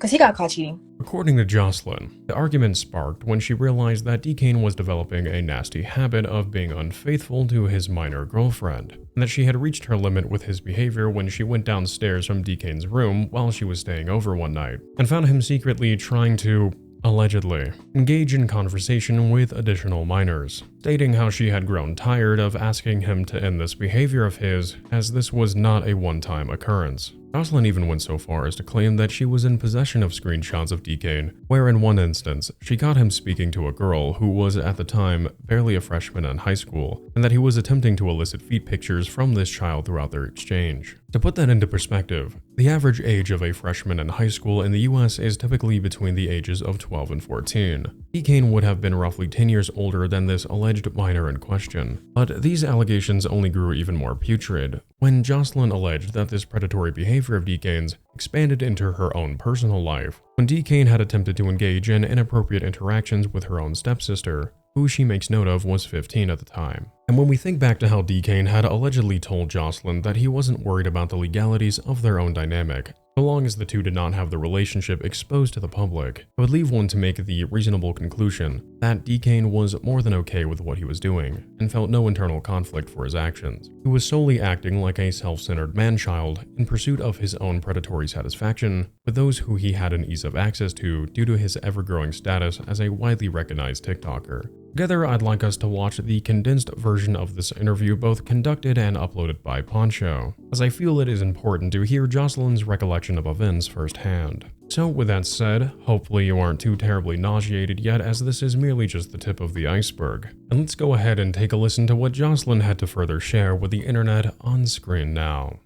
[SPEAKER 7] Cause he got caught cheating.
[SPEAKER 11] According to Joselyn, the argument sparked when she realized that Dkane was developing a nasty habit of being unfaithful to his minor girlfriend, and that she had reached her limit with his behavior when she went downstairs from Dkane's room while she was staying over one night, and found him secretly trying to, allegedly, engage in conversation with additional minors, stating how she had grown tired of asking him to end this behavior of his, as this was not a one-time occurrence. Joselyn even went so far as to claim that she was in possession of screenshots of Dkane, where in one instance, she caught him speaking to a girl who was at the time barely a freshman in high school, and that he was attempting to elicit feet pictures from this child throughout their exchange. To put that into perspective, the average age of a freshman in high school in the US is typically between the ages of 12 and 14. Dkane would have been roughly 10 years older than this alleged minor in question, but these allegations only grew even more putrid when Joselyn alleged that this predatory behavior of Dkane's expanded into her own personal life, when Dkane had attempted to engage in inappropriate interactions with her own stepsister, who she makes note of was 15 at the time. And when we think back to how Dkane had allegedly told Joselyn that he wasn't worried about the legalities of their own dynamic, so long as the two did not have the relationship exposed to the public, it would leave one to make the reasonable conclusion that Dkane was more than okay with what he was doing, and felt no internal conflict for his actions. He was solely acting like a self-centered man-child in pursuit of his own predatory satisfaction with those who he had an ease of access to due to his ever-growing status as a widely recognized TikToker. Together, I'd like us to watch the condensed version of this interview both conducted and uploaded by Poncho, as I feel it is important to hear Joselyn's recollection of events firsthand. So with that said, hopefully you aren't too terribly nauseated yet, as this is merely just the tip of the iceberg. And let's go ahead and take a listen to what Joselyn had to further share with the internet on screen now.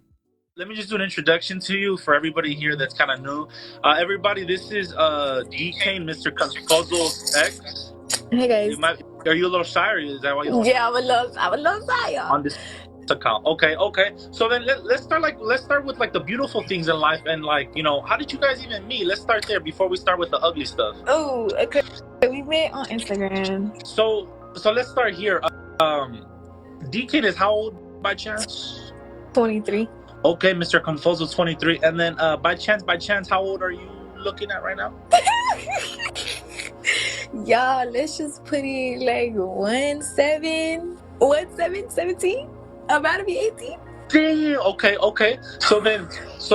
[SPEAKER 6] Let me just do an introduction to you for everybody here that's kind of new. Everybody, this is Dkane, Mr. Confuzzle's ex.
[SPEAKER 7] Hey guys.
[SPEAKER 6] Are you a little shy, or is that why you?
[SPEAKER 7] Yeah, I'm a little shy.
[SPEAKER 6] On this account. Okay. So then let's start with like the beautiful things in life, and like, you know, how did you guys even meet? Let's start there before we start with the ugly stuff.
[SPEAKER 7] Oh, okay. We met on Instagram.
[SPEAKER 6] So let's start here. Dkane is how old by chance?
[SPEAKER 7] 23.
[SPEAKER 6] Okay, Mr. Confuzzle, 23. And then by chance, how old are you looking at right now?
[SPEAKER 7] Y'all, let's just put it like 17. I'm about to be 18.
[SPEAKER 6] Damn. Okay. So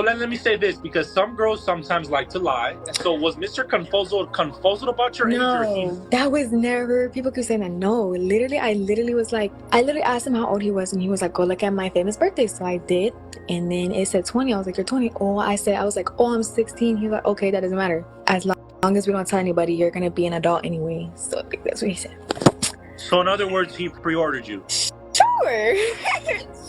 [SPEAKER 6] let me say this, because some girls sometimes like to lie. So was Mr. Confuzzled about your age?
[SPEAKER 7] No, that was never. People keep saying that. No, literally, I literally asked him how old he was, and he was like, "Go look at my famous birthday." So I did, and then it said 20. I was like, "You're 20." Oh, I was like, "Oh, I'm 16." He was like, "Okay, that doesn't matter. As long as we don't tell anybody, you're gonna be an adult anyway." So I think that's what he said.
[SPEAKER 6] So in other words, he pre-ordered you.
[SPEAKER 7] Sure.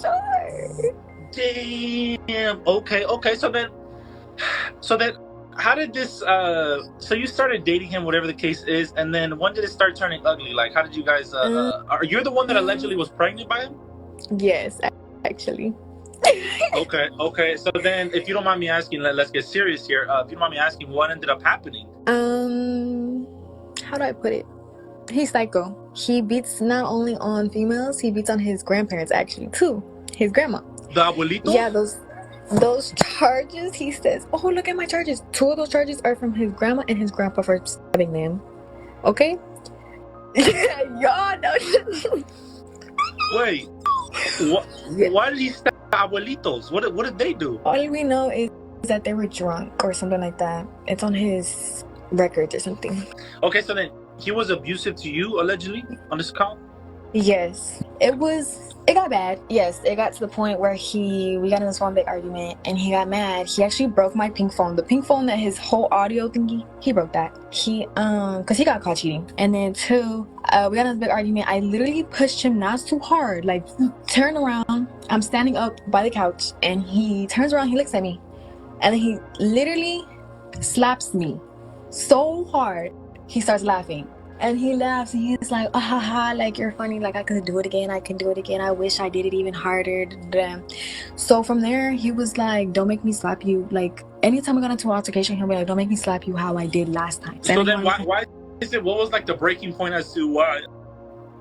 [SPEAKER 7] Sure.
[SPEAKER 6] Damn. Okay. So then, how did this? So you started dating him, whatever the case is, and then when did it start turning ugly? Like, how did you guys? Are you the one that allegedly was pregnant by him?
[SPEAKER 7] Yes, actually.
[SPEAKER 6] Okay. So then, if you don't mind me asking, let's get serious here. If you don't mind me asking, what ended up happening?
[SPEAKER 7] How do I put it? He's psycho. He beats not only on females, he beats on his grandparents actually too. His grandma.
[SPEAKER 6] The abuelito?
[SPEAKER 7] Yeah, those charges, he says, "Oh, look at my charges." 2 of those charges are from his grandma and his grandpa for stabbing them. Okay? Y'all know.
[SPEAKER 6] Wait. What? Why did he stab abuelitos? What did they do?
[SPEAKER 7] All we know is that they were drunk or something like that. It's on his records or something.
[SPEAKER 6] Okay, so then he was abusive to you, allegedly, on this account?
[SPEAKER 7] Yes, it got bad. Yes, it got to the point where we got in this one big argument and he got mad. He actually broke my pink phone. The pink phone that his whole audio thingy, he broke that. Cause he got caught cheating. And then two, we got in this big argument. I literally pushed him not too hard. Like, turn around. I'm standing up by the couch and he turns around, he looks at me. And then he literally slaps me so hard. He starts laughing. And he laughs and he's like, ah, ha, ha, like, you're funny, like, I could do it again, I can do it again, I wish I did it even harder. So from there, he was like, don't make me slap you. Like, anytime we got into an altercation, he'll be like, don't make me slap you how I did last time.
[SPEAKER 6] So then why is it, what was like the breaking point as to why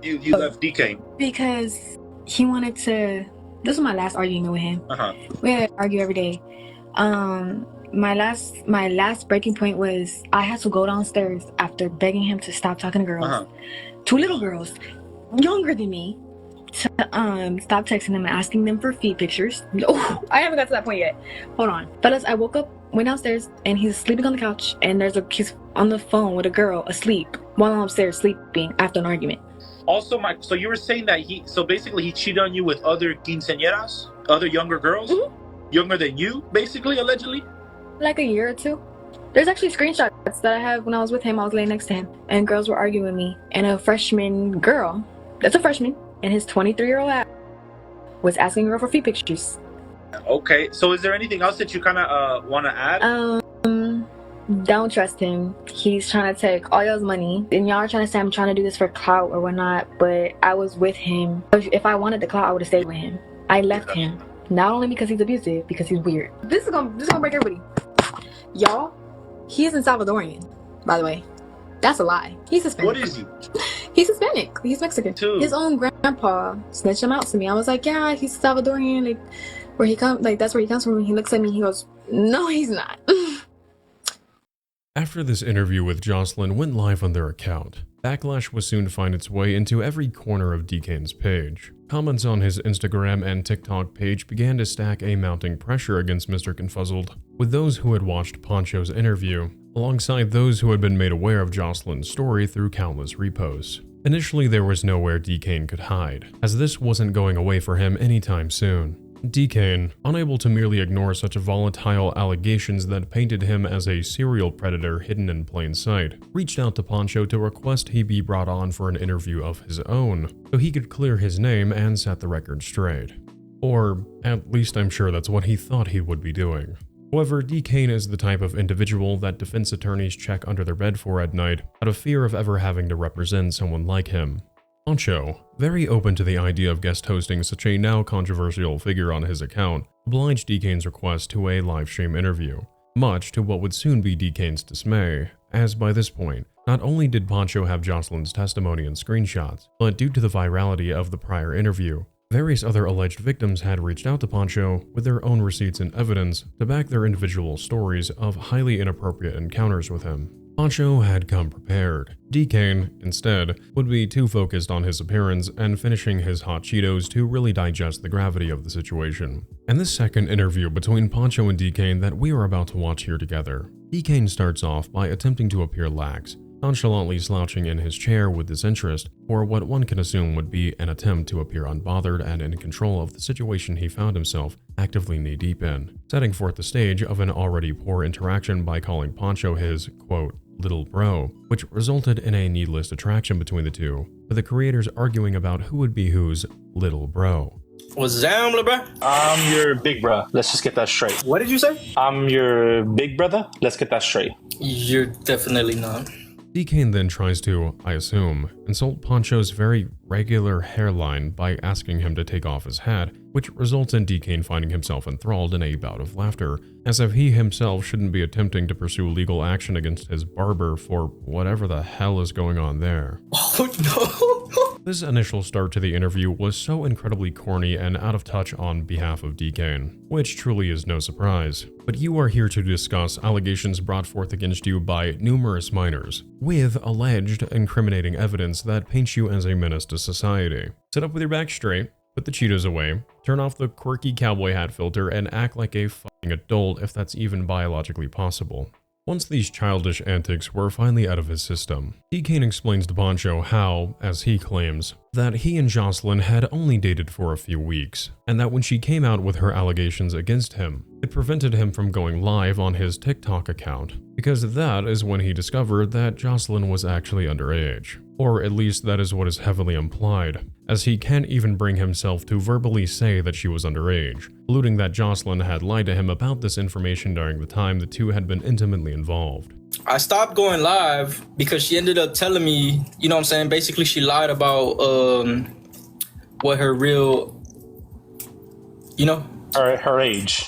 [SPEAKER 6] you left Dkane?
[SPEAKER 7] Because he wanted to, this was my last argument with him. We had to argue every day. My last breaking point was I had to go downstairs after begging him to stop talking to girls. Two little girls, younger than me, to stop texting them and asking them for feet pictures. No, I haven't got to that point yet. Hold on. Fellas, I woke up, went downstairs, and he's sleeping on the couch, and he's on the phone with a girl asleep while I'm upstairs sleeping after an argument.
[SPEAKER 6] Also, so you were saying that so basically he cheated on you with other quinceañeras, other younger girls? Younger than you, basically, allegedly?
[SPEAKER 7] Like a year or two. There's actually screenshots that I have when I was with him. I was laying next to him and girls were arguing with me, and a freshman girl, that's a freshman, and his 23-year-old ass was asking a girl for feet pictures.
[SPEAKER 6] Okay, so is there anything else that you kind of want to add?
[SPEAKER 7] Don't trust him. He's trying to take all y'all's money, and y'all are trying to say I'm trying to do this for clout or whatnot, but I was with him. If I wanted the clout, I would have stayed with him. I left him, not only because he's abusive, because he's weird. This is gonna break everybody. Y'all, he isn't Salvadorian, by the way. That's a lie. He's Hispanic.
[SPEAKER 6] What is he?
[SPEAKER 7] He's Hispanic. He's Mexican. His own grandpa snitched him out to me. I was like, yeah, he's Salvadorian. Like, where he comes, like, that's where he comes from. And he looks at me. He goes, no, he's not.
[SPEAKER 11] After this interview with Joselyn went live on their account, backlash was soon to find its way into every corner of Dkane's page. Comments on his Instagram and TikTok page began to stack a mounting pressure against Mr. Confuzzled, with those who had watched Poncho's interview, alongside those who had been made aware of Joselyn's story through countless reposts. Initially, there was nowhere Dkane could hide, as this wasn't going away for him anytime soon. Dkane, unable to merely ignore such volatile allegations that painted him as a serial predator hidden in plain sight, reached out to Poncho to request he be brought on for an interview of his own, so he could clear his name and set the record straight. Or, at least I'm sure that's what he thought he would be doing. However, Dkane is the type of individual that defense attorneys check under their bed for at night, out of fear of ever having to represent someone like him. Poncho, very open to the idea of guest hosting such a now controversial figure on his account, obliged Dkane's request to a live stream interview, much to what would soon be Dkane's dismay, as by this point, not only did Poncho have Joselyn's testimony and screenshots, but due to the virality of the prior interview, various other alleged victims had reached out to Poncho with their own receipts and evidence to back their individual stories of highly inappropriate encounters with him. Poncho had come prepared. Dkane, instead, would be too focused on his appearance and finishing his hot Cheetos to really digest the gravity of the situation. And this second interview between Poncho and Dkane that we are about to watch here together, Dkane starts off by attempting to appear lax, nonchalantly slouching in his chair with disinterest, or what one can assume would be an attempt to appear unbothered and in control of the situation he found himself actively knee-deep in, setting forth the stage of an already poor interaction by calling Poncho his, quote, little bro, which resulted in a needless attraction between the two, with the creators arguing about who would be whose little bro.
[SPEAKER 10] What's down, little bro?
[SPEAKER 1] I'm your big bro. Let's just get that straight.
[SPEAKER 10] What did you say?
[SPEAKER 1] I'm your big brother. Let's get that straight.
[SPEAKER 5] You're definitely not.
[SPEAKER 11] Dkane then tries to, I assume, insult Poncho's very regular hairline by asking him to take off his hat, which results in Dkane finding himself enthralled in a bout of laughter, as if he himself shouldn't be attempting to pursue legal action against his barber for whatever the hell is going on there.
[SPEAKER 5] Oh no!
[SPEAKER 11] This initial start to the interview was so incredibly corny and out of touch on behalf of Dkane, which truly is no surprise. But you are here to discuss allegations brought forth against you by numerous minors, with alleged incriminating evidence that paints you as a menace to society. Sit up with your back straight, put the Cheetos away, turn off the quirky cowboy hat filter, and act like a fucking adult if that's even biologically possible. Once these childish antics were finally out of his system, Dkane explains to Poncho how, as he claims, that he and Joselyn had only dated for a few weeks, and that when she came out with her allegations against him, it prevented him from going live on his TikTok account, because that is when he discovered that Joselyn was actually underage. Or at least that is what is heavily implied, as he can't even bring himself to verbally say that she was underage, alluding that Joselyn had lied to him about this information during the time the two had been intimately involved.
[SPEAKER 5] I stopped going live because she ended up telling me, you know what I'm saying? Basically, she lied about what her real, you know?
[SPEAKER 1] Her age.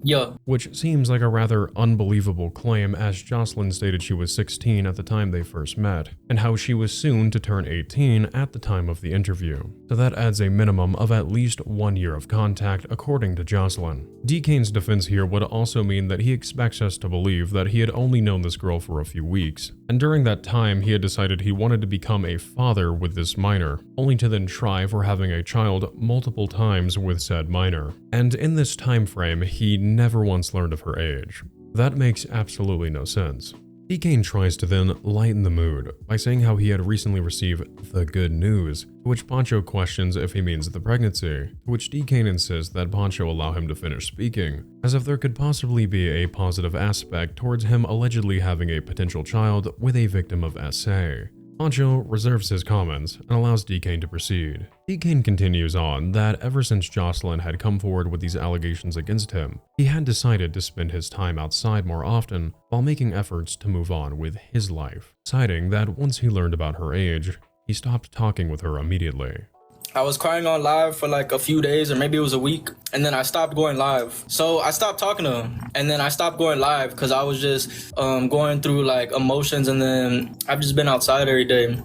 [SPEAKER 5] Yeah.
[SPEAKER 11] Which seems like a rather unbelievable claim, as Joselyn stated she was 16 at the time they first met, and how she was soon to turn 18 at the time of the interview. So that adds a minimum of at least 1 year of contact, according to Joselyn. Dkane's defense here would also mean that he expects us to believe that he had only known this girl for a few weeks, and during that time he had decided he wanted to become a father with this minor, only to then try for having a child multiple times with said minor. And in this time frame, he never once learned of her age. That makes absolutely no sense. Dkane tries to then lighten the mood by saying how he had recently received the good news, to which Poncho questions if he means the pregnancy, to which Dkane insists that Poncho allow him to finish speaking, as if there could possibly be a positive aspect towards him allegedly having a potential child with a victim of SA. Poncho reserves his comments and allows Dkane to proceed. Dkane continues on that ever since Joselyn had come forward with these allegations against him, he had decided to spend his time outside more often while making efforts to move on with his life, citing that once he learned about her age, he stopped talking with her immediately.
[SPEAKER 5] I was crying on live for like a few days, or maybe it was a week, and then I stopped going live. So I stopped talking to him, and then I stopped going live because I was just going through like emotions, and then I've just been outside every day,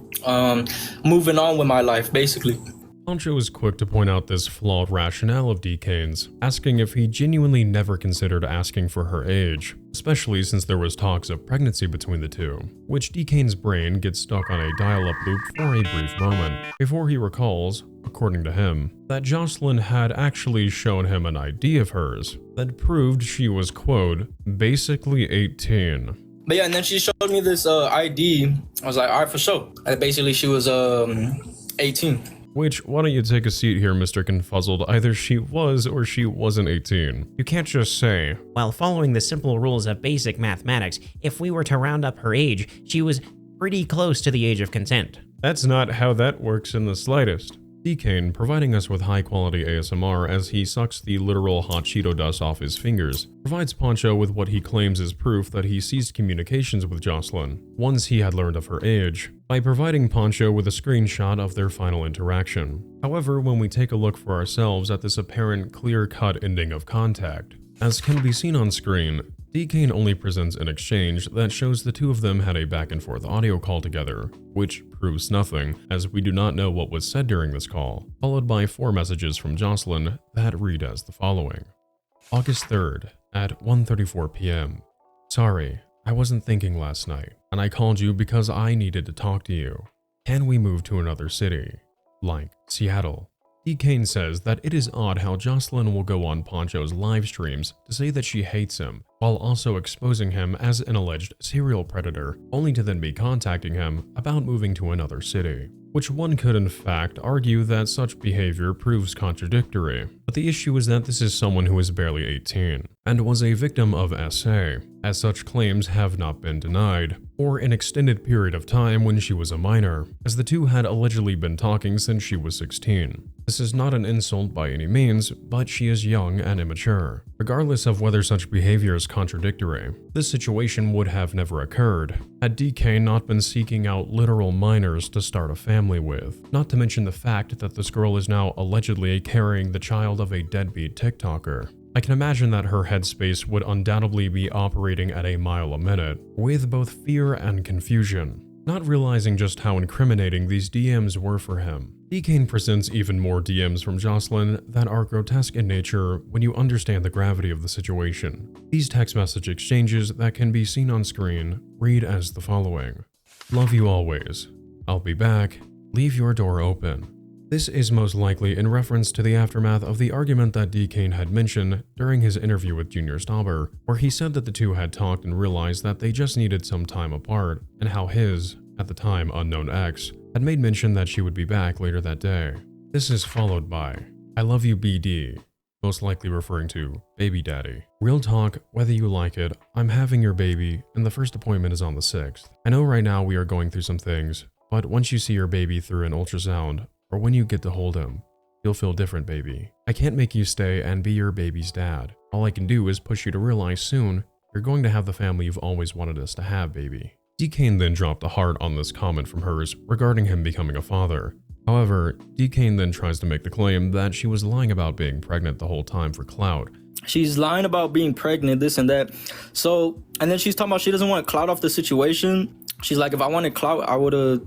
[SPEAKER 5] moving on with my life, basically.
[SPEAKER 11] Poncho is quick to point out this flawed rationale of Dkane's, asking if he genuinely never considered asking for her age, especially since there was talks of pregnancy between the two, which Dkane's brain gets stuck on a dial-up loop for a brief moment, before he recalls, according to him, that Joselyn had actually shown him an ID of hers that proved she was, quote, basically 18.
[SPEAKER 5] But yeah, and then she showed me this ID. I was like, all right, for sure. And basically she was 18.
[SPEAKER 11] Which, why don't you take a seat here, Mr. Confuzzled? Either she was or she wasn't 18. You can't just say,
[SPEAKER 12] while following the simple rules of basic mathematics, if we were to round up her age, she was pretty close to the age of consent.
[SPEAKER 11] That's not how that works in the slightest. Dkane providing us with high-quality ASMR as he sucks the literal hot Cheeto dust off his fingers, provides Poncho with what he claims is proof that he ceased communications with Joselyn once he had learned of her age, by providing Poncho with a screenshot of their final interaction. However, when we take a look for ourselves at this apparent clear-cut ending of contact, as can be seen on screen, Dkane only presents an exchange that shows the two of them had a back-and-forth audio call together, which proves nothing, as we do not know what was said during this call, followed by 4 messages from Joselyn that read as the following. August 3rd, at 1:34 p.m. Sorry, I wasn't thinking last night, and I called you because I needed to talk to you. Can we move to another city? Like Seattle. Dkane says that it is odd how Joselyn will go on Poncho's live streams to say that she hates him, while also exposing him as an alleged serial predator, only to then be contacting him about moving to another city. Which one could in fact argue that such behavior proves contradictory, but the issue is that this is someone who is barely 18, and was a victim of SA, as such claims have not been denied, or an extended period of time when she was a minor, as the two had allegedly been talking since she was 16. This is not an insult by any means, but she is young and immature. Regardless of whether such behavior is contradictory, this situation would have never occurred had Dkane not been seeking out literal minors to start a family with. Not to mention the fact that this girl is now allegedly carrying the child of a deadbeat TikToker. I can imagine that her headspace would undoubtedly be operating at a mile a minute, with both fear and confusion, not realizing just how incriminating these DMs were for him. Dkane presents even more DMs from Joselyn that are grotesque in nature when you understand the gravity of the situation. These text message exchanges that can be seen on screen read as the following. Love you always. I'll be back. Leave your door open. This is most likely in reference to the aftermath of the argument that Dkane had mentioned during his interview with Junior Stauber, where he said that the two had talked and realized that they just needed some time apart, and how his, at the time unknown ex, had made mention that she would be back later that day. This is followed by, "I love you BD," most likely referring to baby daddy. Real talk, whether you like it, I'm having your baby, and the first appointment is on the 6th. I know right now we are going through some things, but once you see your baby through an ultrasound, or when you get to hold him, you'll feel different, baby. I can't make you stay and be your baby's dad. All I can do is push you to realize soon you're going to have the family you've always wanted us to have, baby. Dkane then dropped a heart on this comment from hers regarding him becoming a father. However, Dkane then tries to make the claim that she was lying about being pregnant the whole time for clout.
[SPEAKER 5] She's lying about being pregnant, this and that. So, and then she's talking about she doesn't want clout off the situation. She's like, if I wanted clout, I would have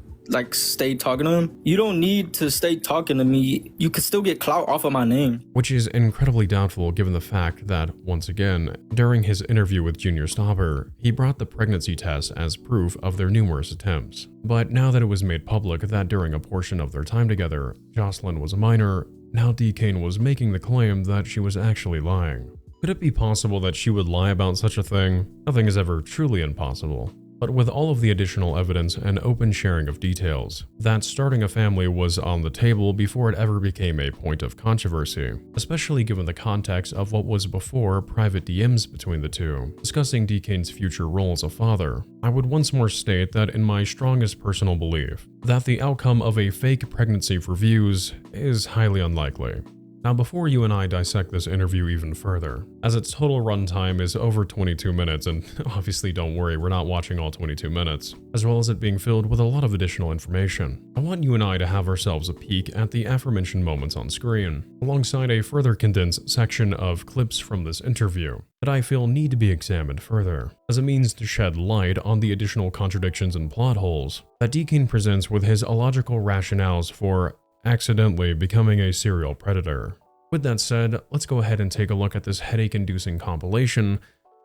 [SPEAKER 5] stayed talking to him. You don't need to stay talking to me. You could still get clout off of my name.
[SPEAKER 11] Which is incredibly doubtful given the fact that, once again, during his interview with Junior Stauber, he brought the pregnancy test as proof of their numerous attempts. But now that it was made public that during a portion of their time together, Joselyn was a minor, now Dkane was making the claim that she was actually lying. Could it be possible that she would lie about such a thing? Nothing is ever truly impossible. But with all of the additional evidence and open sharing of details, that starting a family was on the table before it ever became a point of controversy, especially given the context of what was before private DMs between the two, discussing Dkane's future role as a father, I would once more state that in my strongest personal belief, that the outcome of a fake pregnancy for views is highly unlikely. Now, before you and I dissect this interview even further, as its total runtime is over 22 minutes, and obviously don't worry, we're not watching all 22 minutes, as well as it being filled with a lot of additional information, I want you and I to have ourselves a peek at the aforementioned moments on screen, alongside a further condensed section of clips from this interview that I feel need to be examined further, as a means to shed light on the additional contradictions and plot holes that Dkane presents with his illogical rationales for accidentally becoming a serial predator. With that said, let's go ahead and take a look at this headache-inducing compilation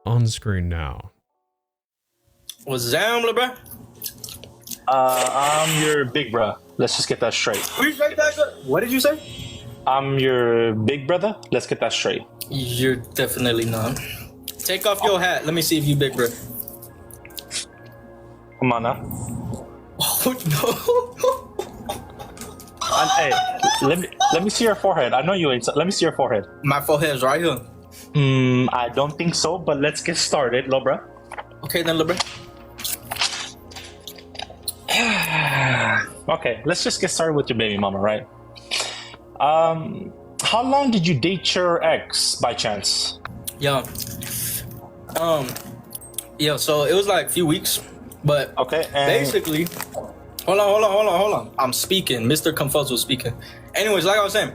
[SPEAKER 11] on screen now.
[SPEAKER 5] What's down, little bro?
[SPEAKER 1] I'm your big bruh. Let's just get that straight.
[SPEAKER 5] What did you say?
[SPEAKER 1] I'm your big brother. Let's get that straight.
[SPEAKER 5] You're definitely not. Take off your hat. Let me see if you big bro.
[SPEAKER 1] Come on now.
[SPEAKER 5] Oh no.
[SPEAKER 1] Hey, let me see your forehead. I know you ain't. Let me see your forehead.
[SPEAKER 5] My forehead's right here.
[SPEAKER 1] I don't think so, but let's get started, lo bro.
[SPEAKER 5] Okay then, little bro.
[SPEAKER 1] Okay, let's just get started with your baby mama, right? How long did you date your ex by chance?
[SPEAKER 5] Yeah. Yeah, so it was like a few weeks, but
[SPEAKER 1] okay, and
[SPEAKER 5] basically, hold on. I'm speaking. Mr. Confuzz was speaking. Anyways, like I was saying,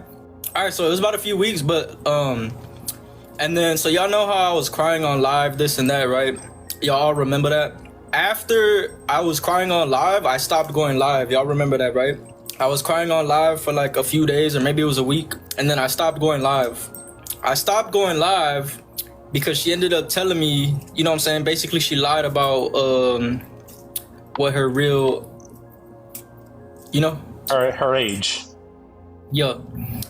[SPEAKER 5] all right, so it was about a few weeks, but, and then, so y'all know how I was crying on live, this and that, right? Y'all all remember that? After I was crying on live, I stopped going live. Y'all remember that, right? I was crying on live for like a few days, or maybe it was a week, and then I stopped going live. I stopped going live because she ended up telling me, you know what I'm saying? Basically, she lied about what her real, you know?
[SPEAKER 1] Her age.
[SPEAKER 5] Yeah.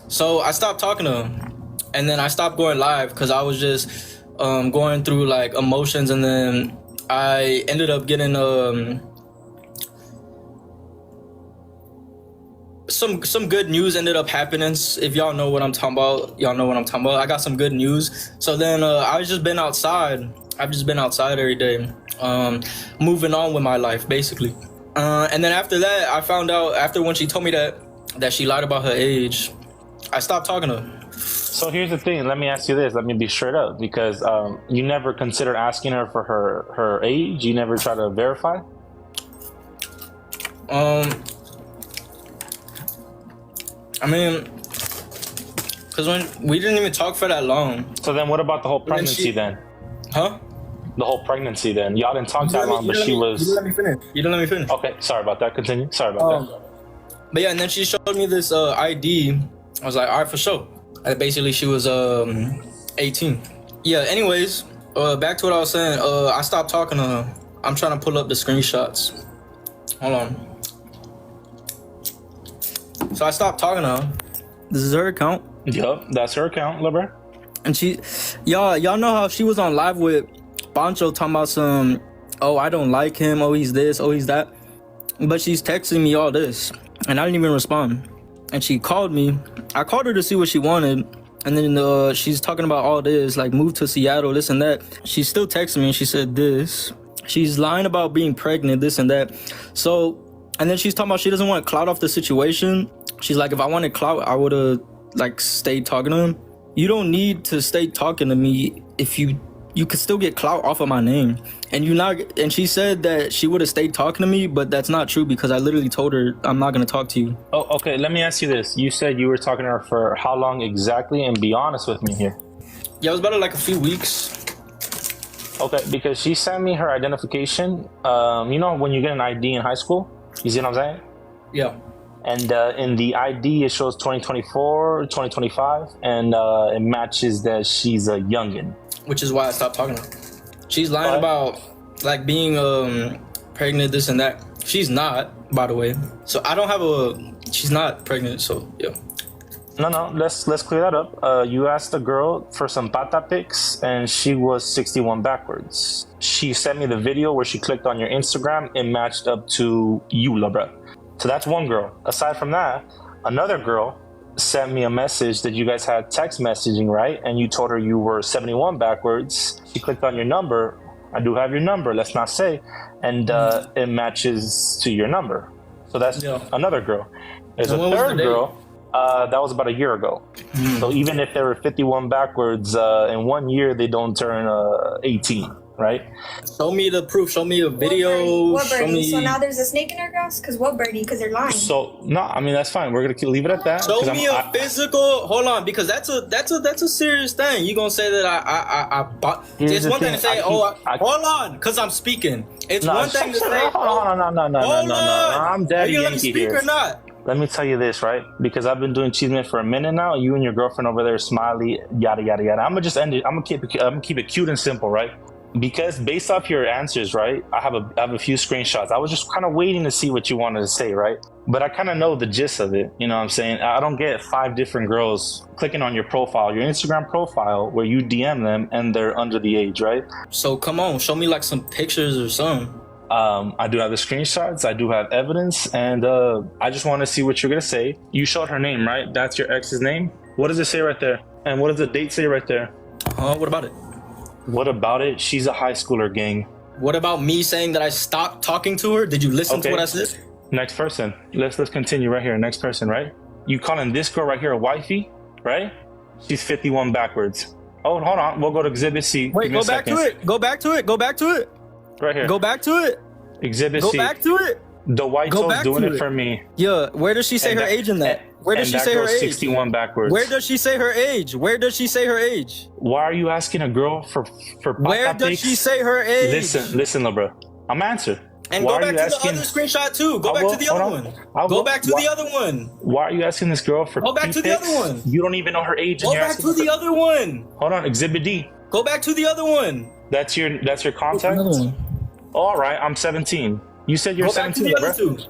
[SPEAKER 5] So I stopped talking to her, and then I stopped going live because I was just going through like emotions, and then I ended up getting some good news ended up happening. If y'all know what I'm talking about, y'all know what I'm talking about. I got some good news. So then I've just been outside. I've just been outside every day, moving on with my life, basically. And then after that, I found out after when she told me that she lied about her age, I stopped talking to her.
[SPEAKER 1] So here's the thing. Let me ask you this. Let me be straight up, because you never considered asking her for her age. You never try to verify.
[SPEAKER 5] I mean, because when we didn't even talk for that long.
[SPEAKER 1] So then what about the whole pregnancy then?
[SPEAKER 5] Huh?
[SPEAKER 1] The whole pregnancy then? Y'all didn't talk that long, but she was...
[SPEAKER 5] You didn't let me finish.
[SPEAKER 1] Okay, sorry about that. Continue. Sorry about that.
[SPEAKER 5] But yeah, and then she showed me this ID. I was like, all right, for sure. And basically, she was 18. Yeah, anyways, back to what I was saying. I stopped talking to her. I'm trying to pull up the screenshots. Hold on. So I stopped talking to her. This is her account.
[SPEAKER 1] Yup, that's her account, Libra.
[SPEAKER 5] And y'all know how she was on live with Pancho talking about some, oh, I don't like him, oh, he's this, oh, he's that. But she's texting me all this, and I didn't even respond. And she called me. I called her to see what she wanted, and then she's talking about all this, like move to Seattle, this and that. She's still texting me, and she said this. She's lying about being pregnant, this and that. So, and then she's talking about she doesn't want clout off the situation. She's like, if I wanted clout, I would have like stayed talking to him. You don't need to stay talking to me if you could still get clout off of my name. And she said that she would have stayed talking to me, but that's not true because I literally told her I'm not gonna talk to you.
[SPEAKER 1] Oh, okay, let me ask you this. You said you were talking to her for how long exactly? And be honest with me here.
[SPEAKER 5] Yeah, it was about like a few weeks.
[SPEAKER 1] Okay, because she sent me her identification. You know when you get an ID in high school? You see what I'm saying?
[SPEAKER 5] Yeah.
[SPEAKER 1] And in the ID, it shows 2024, 2025, and it matches that she's a youngin'.
[SPEAKER 5] Which is why I stopped talking to her. She's lying about like being pregnant, this and that. She's not, by the way. So I don't have she's not pregnant, so yeah.
[SPEAKER 1] No, let's clear that up. You asked the girl for some pata pics, and she was 61 backwards. She sent me the video where she clicked on your Instagram and matched up to you, Labra. So that's one girl. Aside from that, another girl sent me a message that you guys had text messaging, right? And you told her you were 71 backwards. She clicked on your number. I do have your number, let's not say. And it matches to your number. So that's another girl. There's a third girl. That was about a year ago. So even if they were 51 backwards, in 1 year, they don't turn 18. Right?
[SPEAKER 5] Show me the proof. Show me a video.
[SPEAKER 13] What birdie? So now there's a snake in our grass? Because what birdie? Because they're lying.
[SPEAKER 1] So no, I mean that's fine. We're gonna leave it at that.
[SPEAKER 5] Show me a physical. Hold on, because that's a serious thing. You gonna say that I bought? It's one thing to say, hold on, because I'm speaking. It's one thing to say.
[SPEAKER 1] Hold on, no. I'm Daddy Yankee here.
[SPEAKER 5] Or not?
[SPEAKER 1] Let me tell you this, right? Because I've been doing Cheeseman for a minute now. You and your girlfriend over there, Smiley, yada yada yada. I'm gonna just end it. I'm gonna keep it cute and simple, right? Because based off your answers, right, I have a few screenshots. I was just kind of waiting to see what you wanted to say, right? But I kind of know the gist of it. You know what I'm saying? I don't get 5 different girls clicking on your profile, your Instagram profile, where you DM them and they're under the age, right?
[SPEAKER 5] So come on, show me like some pictures or something.
[SPEAKER 1] I do have the screenshots. I do have evidence. And I just want to see what you're going to say. You showed her name, right? That's your ex's name? What does it say right there? And what does the date say right there?
[SPEAKER 5] What about it?
[SPEAKER 1] What about it? She's a high schooler, gang.
[SPEAKER 5] What about me saying that I stopped talking to her? Did you listen to what I said?
[SPEAKER 1] Next person. Let's continue right here. Next person, right? You calling this girl right here a wifey, right? She's 51 backwards. Oh, hold on. We'll go to Exhibit C.
[SPEAKER 5] Wait, go back to it. Go back to it. Go back to it.
[SPEAKER 1] Right here.
[SPEAKER 5] Go back to it.
[SPEAKER 1] Exhibit C.
[SPEAKER 5] Go back to it.
[SPEAKER 1] The white toe's doing it for me.
[SPEAKER 5] Yeah, where does she say her age in that? Where does she say her age?
[SPEAKER 1] 61 backwards.
[SPEAKER 5] Where does she say her age? Where does she say her age?
[SPEAKER 1] Why are you asking a girl for
[SPEAKER 5] where does she say her age?
[SPEAKER 1] Listen, bro. I'm answering.
[SPEAKER 5] And go back to the other screenshot too. Go back to the other one. Go back to the other one.
[SPEAKER 1] Why are you asking this girl for?
[SPEAKER 5] Go back to the other one.
[SPEAKER 1] You don't even know her age.
[SPEAKER 5] Go back to the other one.
[SPEAKER 1] Hold on, Exhibit D.
[SPEAKER 5] Go back to the other one.
[SPEAKER 1] That's your contact.
[SPEAKER 5] Another one.
[SPEAKER 1] All right, I'm 17. You said you're 17,
[SPEAKER 5] Go back to the other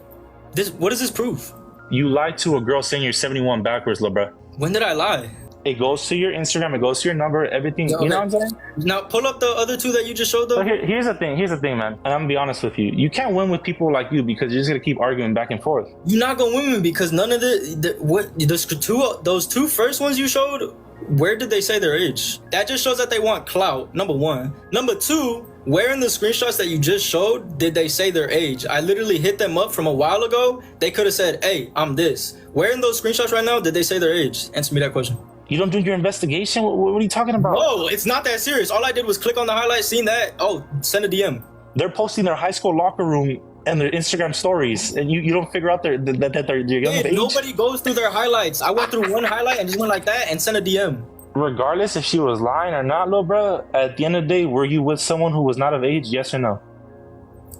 [SPEAKER 5] two. What does this prove?
[SPEAKER 1] You lied to a girl saying you're 71 backwards, LeBron.
[SPEAKER 5] When did I lie?
[SPEAKER 1] It goes to your Instagram. It goes to your number. Everything.
[SPEAKER 5] Yeah, okay.
[SPEAKER 1] You know what I'm saying?
[SPEAKER 5] Now pull up the other two that you just showed them.
[SPEAKER 1] So here's the thing. Here's the thing, man. And I'm gonna be honest with you. You can't win with people like you because you're just gonna keep arguing back and forth.
[SPEAKER 5] You're not gonna win because none of those two first ones you showed. Where did they say their age? That just shows that they want clout. Number one. Number two. Where in the screenshots that you just showed did they say their age? I literally hit them up from a while ago. They could have said, "Hey, I'm this." Where in those screenshots right now did they say their age? Answer me that question.
[SPEAKER 1] You don't do your investigation? What are you talking about?
[SPEAKER 5] No, it's not that serious. All I did was click on the highlight, seen that. Oh, send a DM.
[SPEAKER 1] They're posting their high school locker room and their Instagram stories, and you don't figure out that they're young age?
[SPEAKER 5] Nobody goes through their highlights. I went through one highlight and just went like that and sent a DM.
[SPEAKER 1] Regardless if she was lying or not, little bro, at the end of the day, were you with someone who was not of age? Yes or no?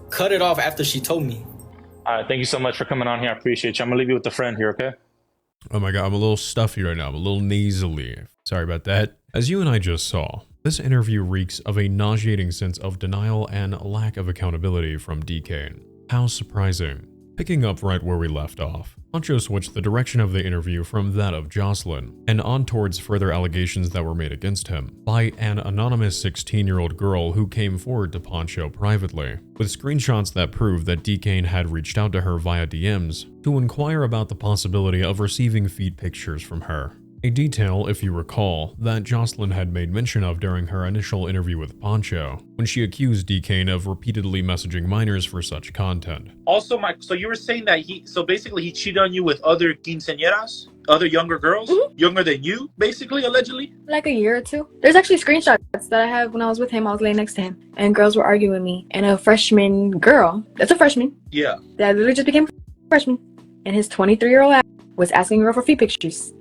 [SPEAKER 5] Cut it off after she told me.
[SPEAKER 1] All right, thank you so much for coming on here. I appreciate you. I'm gonna leave you with a friend here, okay?
[SPEAKER 11] Oh my god, I'm a little stuffy right now. I'm a little nasally. Sorry about that. As you and I just saw, this interview reeks of a nauseating sense of denial and lack of accountability from Dkane. How surprising. Picking up right where we left off, Pancho switched the direction of the interview from that of Joselyn and on towards further allegations that were made against him by an anonymous 16-year-old girl who came forward to Pancho privately, with screenshots that prove that Dkane had reached out to her via DMs to inquire about the possibility of receiving feed pictures from her. A detail, if you recall, that Joselyn had made mention of during her initial interview with Pancho, when she accused Dkane of repeatedly messaging minors for such content.
[SPEAKER 6] Also, Mike, so you were saying that basically he cheated on you with other quinceañeras, other younger girls, younger than you, basically, allegedly?
[SPEAKER 7] Like a year or two. There's actually screenshots that I have when I was with him. I was laying next to him, and girls were arguing with me. And a freshman girl, that's a freshman,
[SPEAKER 6] Yeah.
[SPEAKER 7] that literally just became a freshman, and his 23-year-old ass was asking her for feed pictures.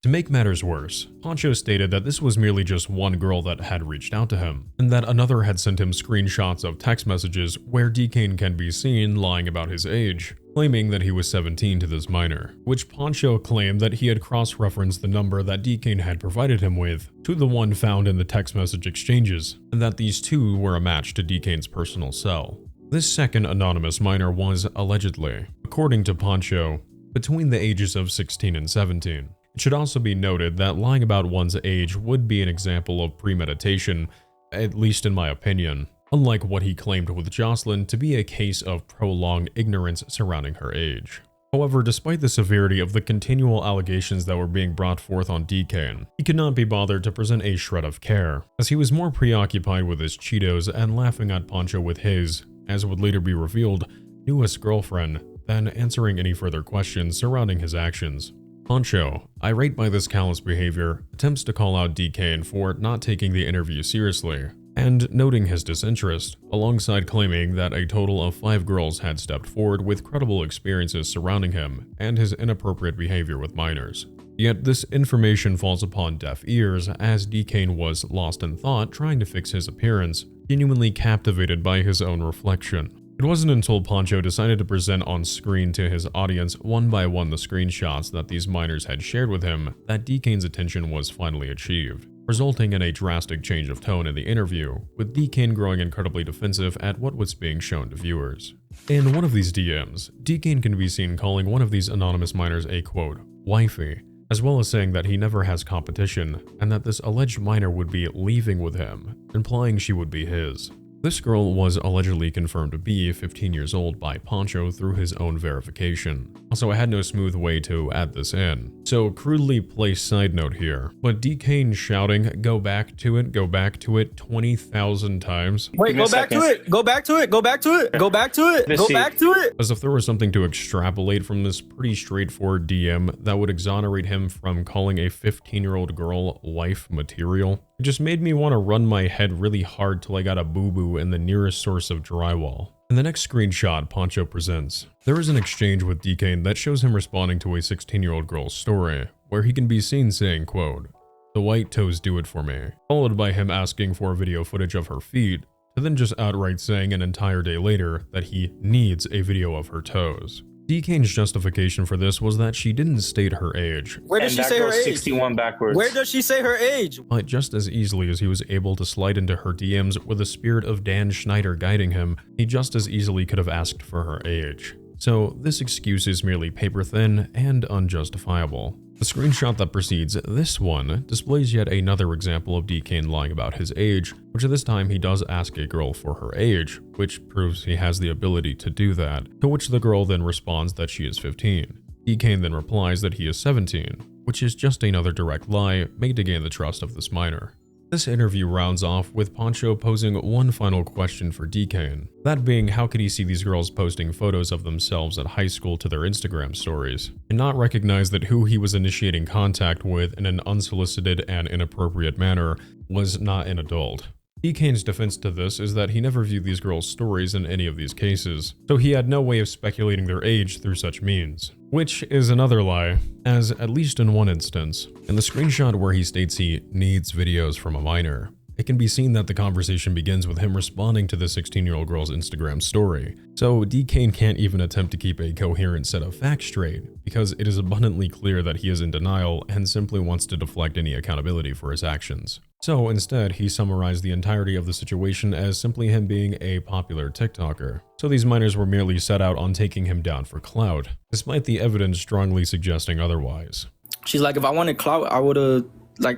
[SPEAKER 11] To make matters worse, Pancho stated that this was merely just one girl that had reached out to him, and that another had sent him screenshots of text messages where Dkane can be seen lying about his age, claiming that he was 17 to this minor, which Pancho claimed that he had cross-referenced the number that Dkane had provided him with to the one found in the text message exchanges, and that these two were a match to Dkane's personal cell. This second anonymous minor was, allegedly, according to Pancho, between the ages of 16 and 17. It should also be noted that lying about one's age would be an example of premeditation, at least in my opinion, unlike what he claimed with Joselyn to be a case of prolonged ignorance surrounding her age. However, despite the severity of the continual allegations that were being brought forth on Dkane, he could not be bothered to present a shred of care, as he was more preoccupied with his Cheetos and laughing at Pancho with his, as would later be revealed, newest girlfriend, than answering any further questions surrounding his actions. Pancho, irate by this callous behavior, attempts to call out Dkane for not taking the interview seriously, and noting his disinterest, alongside claiming that a total of 5 girls had stepped forward with credible experiences surrounding him and his inappropriate behavior with minors. Yet this information falls upon deaf ears, as Dkane was lost in thought trying to fix his appearance, genuinely captivated by his own reflection. It wasn't until Pancho decided to present on screen to his audience one by one the screenshots that these minors had shared with him that Dkane's attention was finally achieved, resulting in a drastic change of tone in the interview, with Dkane growing incredibly defensive at what was being shown to viewers. In one of these DMs, Dkane can be seen calling one of these anonymous minors a quote, wifey, as well as saying that he never has competition and that this alleged minor would be leaving with him, implying she would be his. This girl was allegedly confirmed to be 15 years old by Pancho through his own verification. Also, I had no smooth way to add this in, so crudely placed side note here, but Dkane shouting, go back to it, 20,000 times.
[SPEAKER 5] Wait, go back to it, go back to it, go back to it, go back to it, go back to it.
[SPEAKER 11] As if there was something to extrapolate from this pretty straightforward DM that would exonerate him from calling a 15-year-old girl wife material. It just made me want to run my head really hard till I got a boo-boo in the nearest source of drywall. In the next screenshot Pancho presents, there is an exchange with Dkane that shows him responding to a 16-year-old girl's story, where he can be seen saying, quote, the white toes do it for me, followed by him asking for video footage of her feet, to then just outright saying an entire day later that he needs a video of her toes. Dkane's justification for this was that she didn't state her age.
[SPEAKER 5] Where does she say her age?
[SPEAKER 1] 61 backwards.
[SPEAKER 5] Where does she say her age?
[SPEAKER 11] But just as easily as he was able to slide into her DMs with the spirit of Dan Schneider guiding him, he just as easily could have asked for her age. So this excuse is merely paper thin and unjustifiable. The screenshot that precedes this one displays yet another example of Dkane lying about his age, which this time he does ask a girl for her age, which proves he has the ability to do that, to which the girl then responds that she is 15. Dkane then replies that he is 17, which is just another direct lie made to gain the trust of this minor. This interview rounds off with Pancho posing one final question for Dkane, that being how could he see these girls posting photos of themselves at high school to their Instagram stories, and not recognize that who he was initiating contact with in an unsolicited and inappropriate manner was not an adult. Dkane's defense to this is that he never viewed these girls' stories in any of these cases, so he had no way of speculating their age through such means. Which is another lie, as at least in one instance, in the screenshot where he states he needs videos from a minor, It can be seen that the conversation begins with him responding to the 16-year-old girl's Instagram story. So Dkane can't even attempt to keep a coherent set of facts straight, because it is abundantly clear that he is in denial and simply wants to deflect any accountability for his actions. So instead, he summarized the entirety of the situation as simply him being a popular TikToker. So these minors were merely set out on taking him down for clout, despite the evidence strongly suggesting otherwise.
[SPEAKER 5] She's like, if I wanted clout, I would've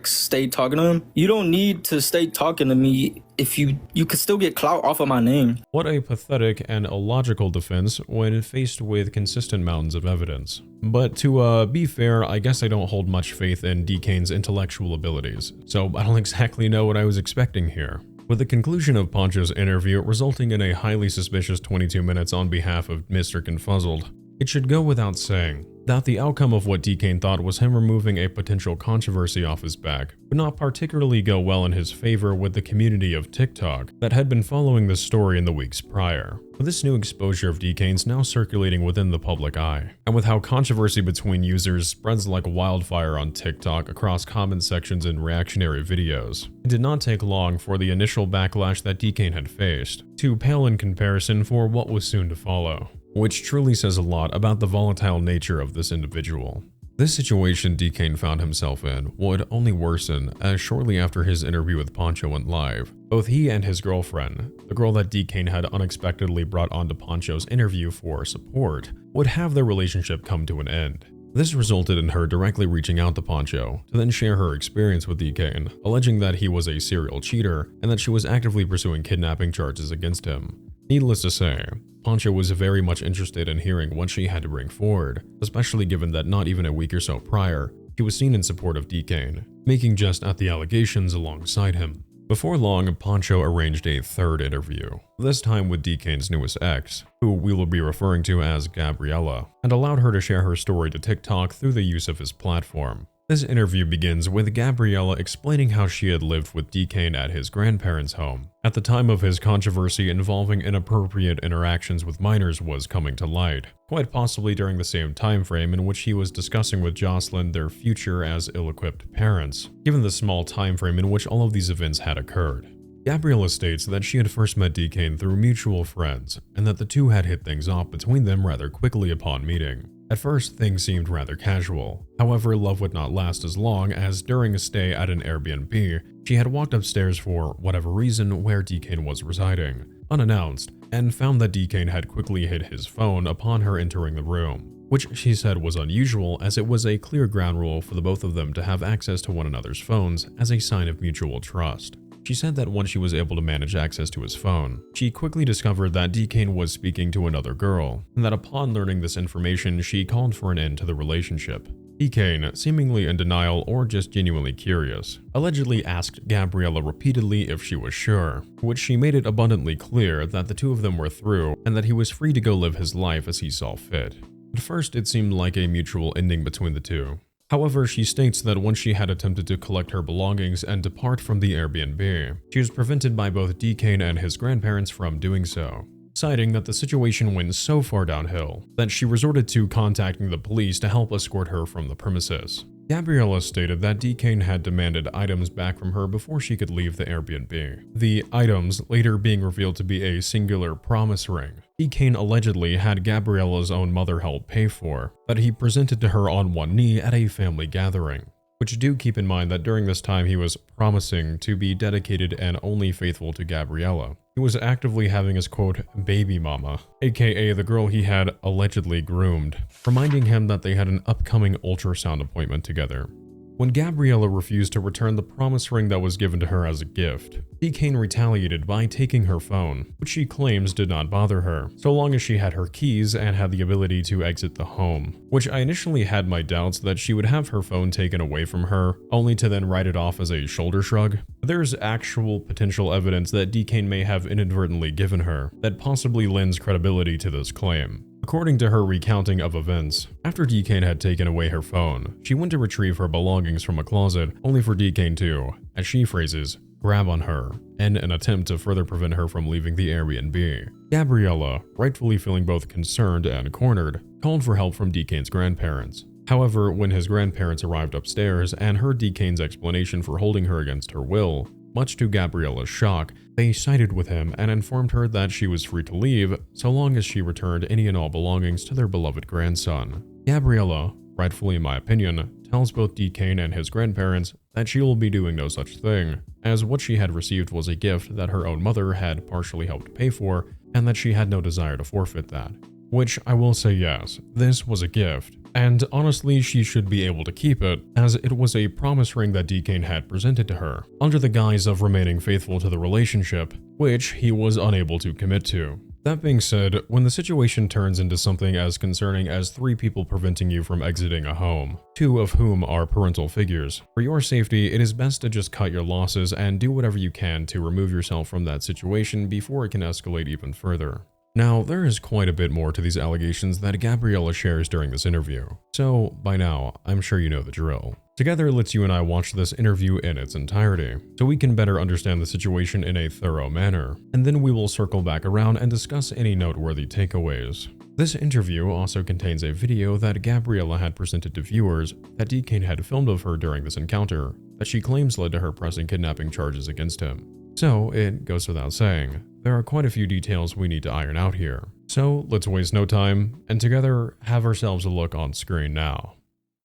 [SPEAKER 5] stayed talking to him. You don't need to stay talking to me if you could still get clout off of my name.
[SPEAKER 11] What a pathetic and illogical defense when faced with consistent mountains of evidence. But to be fair, I guess I don't hold much faith in Dkane's intellectual abilities, so I don't exactly know what I was expecting here. With the conclusion of Poncho's interview resulting in a highly suspicious 22 minutes on behalf of Mr. Confuzzled, it should go without saying that the outcome of what Dkane thought was him removing a potential controversy off his back would not particularly go well in his favor with the community of TikTok that had been following the story in the weeks prior. With this new exposure of Dkane's now circulating within the public eye, and with how controversy between users spreads like wildfire on TikTok across comment sections and reactionary videos, it did not take long for the initial backlash that Dkane had faced to pale in comparison for what was soon to follow, which truly says a lot about the volatile nature of this individual. This situation Dkane found himself in would only worsen as shortly after his interview with Poncho went live, both he and his girlfriend, the girl that Dkane had unexpectedly brought onto Poncho's interview for support, would have their relationship come to an end. This resulted in her directly reaching out to Poncho to then share her experience with Dkane, alleging that he was a serial cheater and that she was actively pursuing kidnapping charges against him. Needless to say, Poncho was very much interested in hearing what she had to bring forward, especially given that not even a week or so prior, he was seen in support of Dkane, making jest at the allegations alongside him. Before long, Poncho arranged a third interview, this time with Dkane's newest ex, who we will be referring to as Gabriella, and allowed her to share her story to TikTok through the use of his platform. This interview begins with Gabriella explaining how she had lived with Dkane at his grandparents' home at the time of his controversy involving inappropriate interactions with minors was coming to light, quite possibly during the same time frame in which he was discussing with Joselyn their future as ill-equipped parents, given the small time frame in which all of these events had occurred. Gabriella states that she had first met Dkane through mutual friends, and that the two had hit things off between them rather quickly upon meeting. At first, things seemed rather casual. However, love would not last as long as during a stay at an Airbnb, she had walked upstairs for whatever reason where Dkane was residing, unannounced, and found that Dkane had quickly hid his phone upon her entering the room, which she said was unusual as it was a clear ground rule for the both of them to have access to one another's phones as a sign of mutual trust. She said that once she was able to manage access to his phone, she quickly discovered that Dkane was speaking to another girl, and that upon learning this information, she called for an end to the relationship. Dkane, seemingly in denial or just genuinely curious, allegedly asked Gabriella repeatedly if she was sure, which she made it abundantly clear that the two of them were through and that he was free to go live his life as he saw fit. At first, it seemed like a mutual ending between the two. However, she states that once she had attempted to collect her belongings and depart from the Airbnb, she was prevented by both Dkane and his grandparents from doing so, citing that the situation went so far downhill that she resorted to contacting the police to help escort her from the premises. Gabriella stated that Dkane had demanded items back from her before she could leave the Airbnb, the items later being revealed to be a singular promise ring Dkane allegedly had Gabriella's own mother help pay for, that he presented to her on one knee at a family gathering. Which do keep in mind that during this time he was promising to be dedicated and only faithful to Gabriella. He was actively having his quote, baby mama, aka the girl he had allegedly groomed, reminding him that they had an upcoming ultrasound appointment together. When Gabriella refused to return the promise ring that was given to her as a gift, Dkane retaliated by taking her phone, which she claims did not bother her, so long as she had her keys and had the ability to exit the home, which I initially had my doubts that she would have her phone taken away from her, only to then write it off as a shoulder shrug. But there's actual potential evidence that Dkane may have inadvertently given her that possibly lends credibility to this claim. According to her recounting of events, after Dkane had taken away her phone, she went to retrieve her belongings from a closet, only for Dkane to, as she phrases, grab on her, in an attempt to further prevent her from leaving the Airbnb. Gabriella, rightfully feeling both concerned and cornered, called for help from Dkane's grandparents. However, when his grandparents arrived upstairs and heard Dkane's explanation for holding her against her will, Much to Gabriella's shock, they sided with him and informed her that she was free to leave so long as she returned any and all belongings to their beloved grandson. Gabriella, rightfully in my opinion, tells both Dkane and his grandparents that she will be doing no such thing, as what she had received was a gift that her own mother had partially helped pay for, and that she had no desire to forfeit that. Which I will say yes, this was a gift, and honestly she should be able to keep it, as it was a promise ring that Dkane had presented to her, under the guise of remaining faithful to the relationship, which he was unable to commit to. That being said, when the situation turns into something as concerning as 3 people preventing you from exiting a home, 2 of whom are parental figures, for your safety, it is best to just cut your losses and do whatever you can to remove yourself from that situation before it can escalate even further. Now, there is quite a bit more to these allegations that Gabriella shares during this interview, so by now, I'm sure you know the drill. Together, let's you and I watch this interview in its entirety, so we can better understand the situation in a thorough manner, and then we will circle back around and discuss any noteworthy takeaways. This interview also contains a video that Gabriella had presented to viewers that Dkane had filmed of her during this encounter, that she claims led to her pressing kidnapping charges against him. So, it goes without saying, there are quite a few details we need to iron out here. So, let's waste no time, and together have ourselves a look on screen now.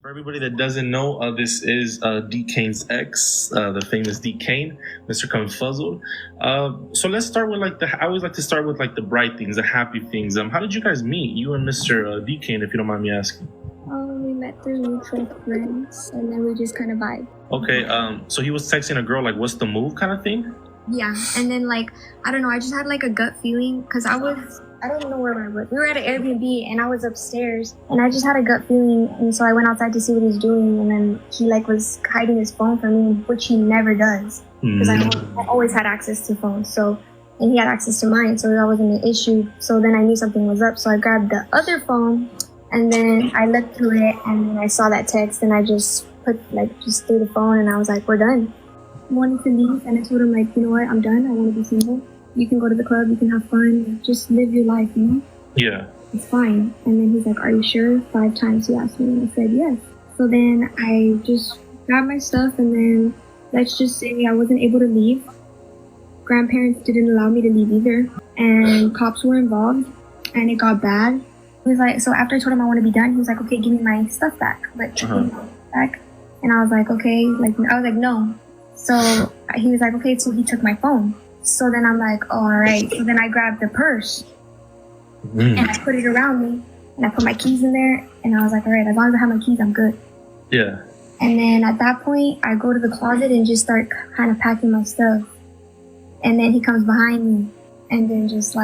[SPEAKER 1] For everybody that doesn't know, this is Dkane's ex, the famous Dkane, Mr. Confuzzled. So let's start with I always like to start with the bright things, the happy things. How did you guys meet, you and Mr. Dkane, if you don't mind me asking?
[SPEAKER 13] We met through mutual friends, and then we just kind of vibed.
[SPEAKER 1] Okay, so he was texting a girl, what's the move kind of thing?
[SPEAKER 13] Yeah, and then I don't know, I just had a gut feeling, because I don't know where I was. We were at an Airbnb, and I was upstairs, and I just had a gut feeling, and so I went outside to see what he was doing, and then he was hiding his phone from me, which he never does, because I always had access to phones, and he had access to mine, so that wasn't an issue. So then I knew something was up, so I grabbed the other phone, and then I looked through it, and then I saw that text, and I just just threw the phone, and I was like, we're done. I wanted to leave, and I told him you know what, I'm done, I want to be single. You can go to the club, you can have fun, just live your life, you know?
[SPEAKER 1] Yeah.
[SPEAKER 13] It's fine. And then he's like, are you sure? 5 times he asked me, and I said yes. So then I just grabbed my stuff, and then let's just say I wasn't able to leave. Grandparents didn't allow me to leave either, and cops were involved, and it got bad. He was like, so after I told him I want to be done, he was like, okay, give me my stuff back. Back. And I was like, okay, I was like, no. So he was like, okay, so he took my phone. So then I'm like, oh, all right. So then I grabbed the purse and I put it around me, and I put my keys in there, and I was like, all right, as long as I have my keys, I'm good.
[SPEAKER 1] Yeah.
[SPEAKER 13] And then at that point, I go to the closet and just start kind of packing my stuff. And then he comes behind me and then just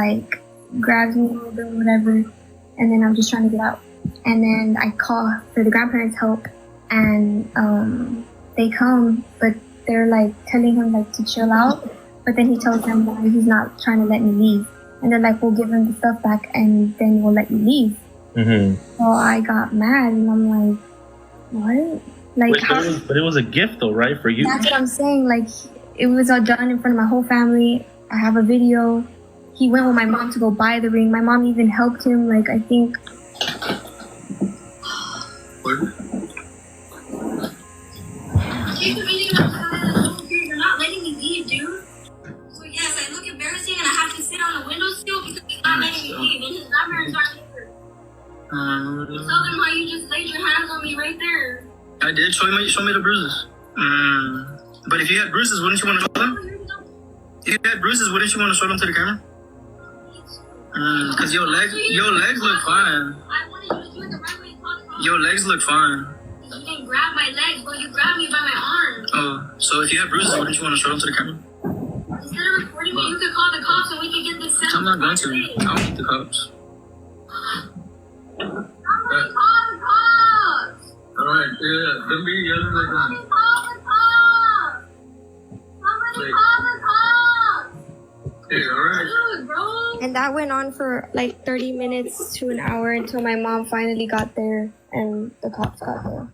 [SPEAKER 13] grabs me a little bit, whatever. And then I'm just trying to get out. And then I call for the grandparents' help, and they come, but they're telling him to chill out. But then he tells them why he's not trying to let me leave. And they're like, we'll give him the stuff back, and then we'll let you leave. So I got mad, and I'm like, what?
[SPEAKER 1] But it was a gift though, right, for you?
[SPEAKER 13] That's what I'm saying. It was all done in front of my whole family. I have a video. He went with my mom to go buy the ring. My mom even helped him. I think...
[SPEAKER 9] You're not letting me leave, dude. So yes, I look embarrassing, and I have to sit on the windowsill because he's not letting me leave, and his grandparents aren't here. Tell them how you just laid your hands on me right there.
[SPEAKER 14] I did. Show me the bruises. But if you had bruises, wouldn't you want to show them? If you had bruises, wouldn't you want to show them to the camera? Because your legs look fine.
[SPEAKER 9] I wanted you to do it the right way.
[SPEAKER 14] Your legs look fine.
[SPEAKER 9] You didn't grab my legs, but you grabbed me by my arm.
[SPEAKER 14] Oh, so if you had bruises, wouldn't you want to show them to the camera?
[SPEAKER 9] Instead of recording me, you could call the cops and we could get this settled.
[SPEAKER 14] I'm not going to. I don't need the cops.
[SPEAKER 9] I'm gonna call the cops.
[SPEAKER 14] Alright, yeah, don't be yelling like that.
[SPEAKER 9] Somebody call the cops. Somebody call the cops.
[SPEAKER 14] Hey, alright.
[SPEAKER 9] Dude, bro.
[SPEAKER 13] And that went on for 30 minutes to an hour until my mom finally got there and the cops got there.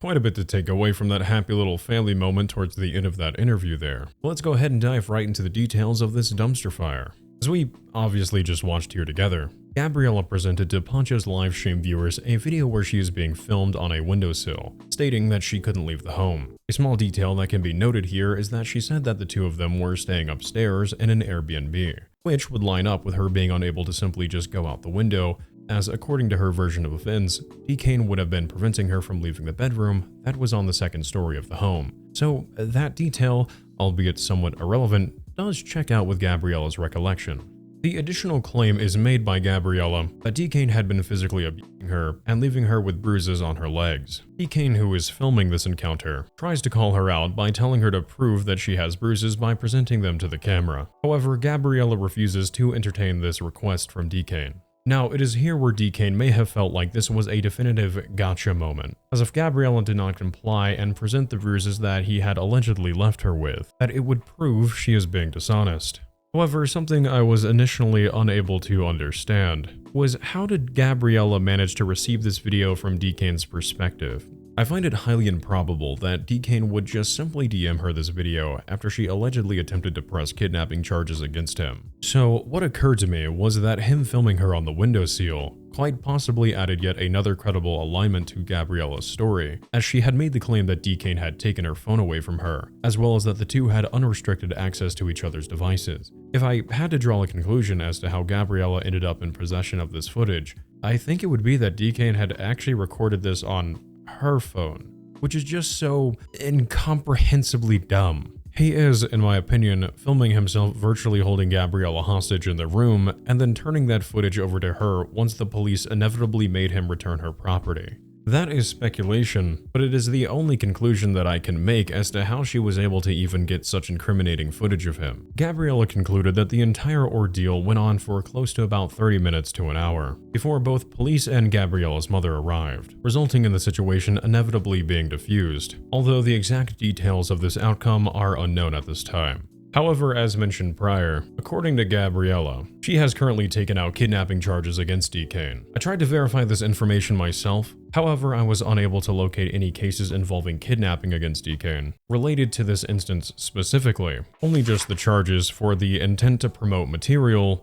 [SPEAKER 11] Quite a bit to take away from that happy little family moment towards the end of that interview there. Let's go ahead and dive right into the details of this dumpster fire. As we obviously just watched here together, Gabriella presented to Poncho's livestream viewers a video where she is being filmed on a windowsill, stating that she couldn't leave the home. A small detail that can be noted here is that she said that the two of them were staying upstairs in an Airbnb, which would line up with her being unable to simply just go out the window, as according to her version of events, Dkane would have been preventing her from leaving the bedroom that was on the second story of the home. So that detail, albeit somewhat irrelevant, does check out with Gabriella's recollection. The additional claim is made by Gabriella that Dkane had been physically abusing her and leaving her with bruises on her legs. Dkane, who is filming this encounter, tries to call her out by telling her to prove that she has bruises by presenting them to the camera. However, Gabriella refuses to entertain this request from Dkane. Now, it is here where Dkane may have felt like this was a definitive gotcha moment, as if Gabriella did not comply and present the bruises that he had allegedly left her with, that it would prove she is being dishonest. However, something I was initially unable to understand was how did Gabriella manage to receive this video from Dkane's perspective? I find it highly improbable that Dkane would just simply DM her this video after she allegedly attempted to press kidnapping charges against him. So what occurred to me was that him filming her on the windowsill quite possibly added yet another credible alignment to Gabriella's story, as she had made the claim that Dkane had taken her phone away from her, as well as that the two had unrestricted access to each other's devices. If I had to draw a conclusion as to how Gabriella ended up in possession of this footage, I think it would be that Dkane had actually recorded this on her phone, which is just so incomprehensibly dumb. He is, in my opinion, filming himself virtually holding Gabriella hostage in the room and then turning that footage over to her once the police inevitably made him return her property. That is speculation, but it is the only conclusion that I can make as to how she was able to even get such incriminating footage of him. Gabriella concluded that the entire ordeal went on for close to about 30 minutes to an hour, before both police and Gabriella's mother arrived, resulting in the situation inevitably being diffused, although the exact details of this outcome are unknown at this time. However, as mentioned prior, according to Gabriella, she has currently taken out kidnapping charges against Dkane. I tried to verify this information myself, however I was unable to locate any cases involving kidnapping against Dkane related to this instance specifically, only just the charges for the intent to promote material.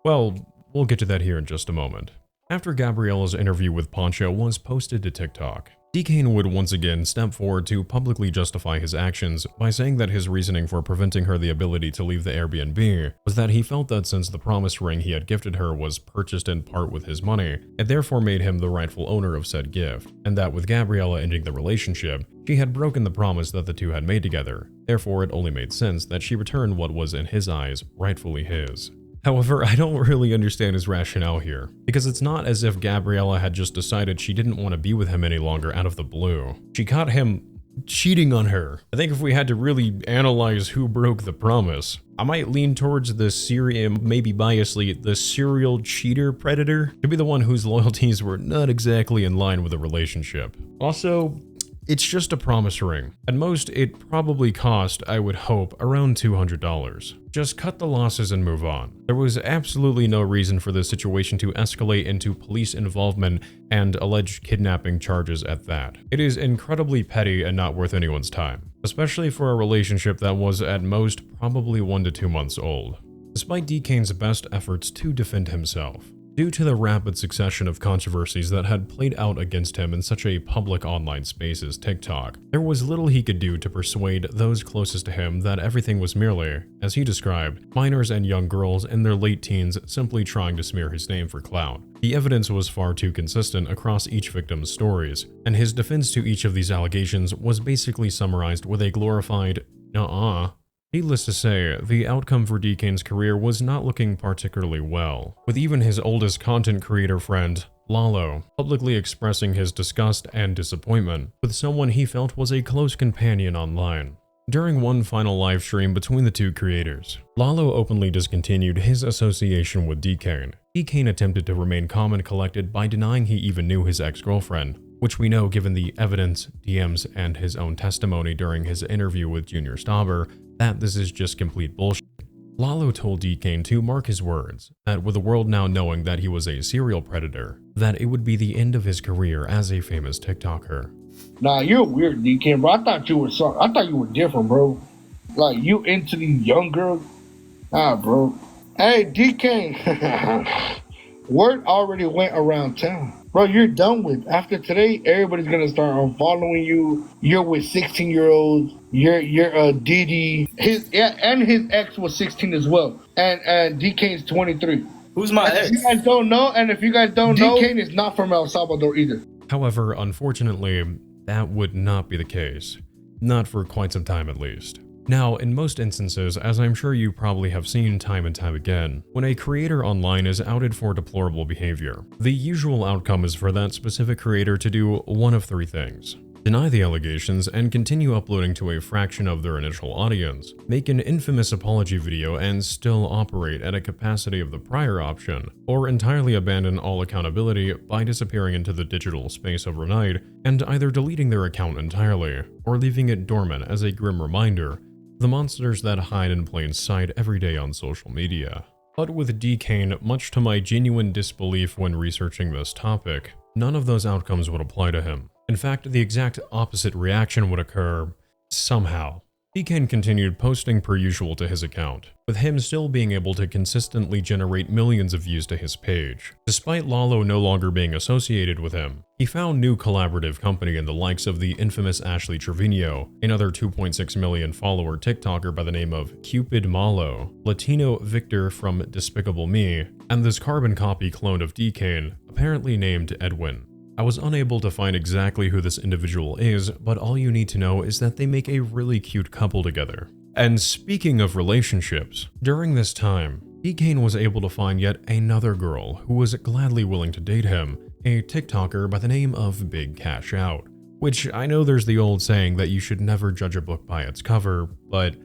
[SPEAKER 11] Well, we'll get to that here in just a moment. After Gabriella's interview with Poncho was posted to TikTok, Dkane would once again step forward to publicly justify his actions by saying that his reasoning for preventing her the ability to leave the Airbnb was that he felt that since the promise ring he had gifted her was purchased in part with his money, it therefore made him the rightful owner of said gift, and that with Gabriella ending the relationship, she had broken the promise that the two had made together. Therefore, it only made sense that she returned what was in his eyes rightfully his. However, I don't really understand his rationale here, because it's not as if Gabriella had just decided she didn't want to be with him any longer out of the blue. She caught him cheating on her. I think if we had to really analyze who broke the promise, I might lean towards maybe biasly, the serial cheater predator to be the one whose loyalties were not exactly in line with the relationship. Also, it's just a promise ring. At most, it probably cost, I would hope, around $200. Just cut the losses and move on. There was absolutely no reason for this situation to escalate into police involvement and alleged kidnapping charges at that. It is incredibly petty and not worth anyone's time, especially for a relationship that was at most probably 1 to 2 months old. Despite Dkane's best efforts to defend himself, due to the rapid succession of controversies that had played out against him in such a public online space as TikTok, there was little he could do to persuade those closest to him that everything was merely, as he described, minors and young girls in their late teens simply trying to smear his name for clout. The evidence was far too consistent across each victim's stories, and his defense to each of these allegations was basically summarized with a glorified, "nuh-uh." Needless to say, the outcome for Dkane's career was not looking particularly well, with even his oldest content creator friend, Lalo, publicly expressing his disgust and disappointment with someone he felt was a close companion online. During one final live stream between the two creators, Lalo openly discontinued his association with Dkane. Dkane attempted to remain calm and collected by denying he even knew his ex-girlfriend, which we know given the evidence, DMs, and his own testimony during his interview with Junior Stauber that this is just complete bullshit. Lalo told Dkane to mark his words, that with the world now knowing that he was a serial predator, that it would be the end of his career as a famous TikToker.
[SPEAKER 3] Nah, you're weird, Dkane, bro. I thought you were different, bro. Like, you into these young girls? Nah, bro. Hey, Dkane. word already went around town. Bro, you're done with. After today, everybody's gonna start unfollowing you. You're with 16-year-olds. You're Diddy. His ex was 16 as well. And Dkane's 23.
[SPEAKER 6] Who's my ex?
[SPEAKER 3] If you guys don't know, Dkane is not from El Salvador either.
[SPEAKER 11] However, unfortunately, that would not be the case. Not for quite some time at least. Now, in most instances, as I'm sure you probably have seen time and time again, when a creator online is outed for deplorable behavior, the usual outcome is for that specific creator to do one of three things: deny the allegations and continue uploading to a fraction of their initial audience, make an infamous apology video and still operate at a capacity of the prior option, or entirely abandon all accountability by disappearing into the digital space overnight and either deleting their account entirely or leaving it dormant as a grim reminder the monsters that hide in plain sight every day on social media. But with Dkane, much to my genuine disbelief when researching this topic, none of those outcomes would apply to him. In fact, the exact opposite reaction would occur somehow. Dkane continued posting per usual to his account, with him still being able to consistently generate millions of views to his page. Despite Lalo no longer being associated with him, he found new collaborative company in the likes of the infamous Ashley Trevino, another 2.6 million follower TikToker by the name of Cupid Malo, Latino Victor from Despicable Me, and this carbon copy clone of Dkane, apparently named Edwin. I was unable to find exactly who this individual is, but all you need to know is that they make a really cute couple together. And speaking of relationships, during this time, Dkane was able to find yet another girl who was gladly willing to date him, a TikToker by the name of Big Cash Out. Which, I know there's the old saying that you should never judge a book by its cover, but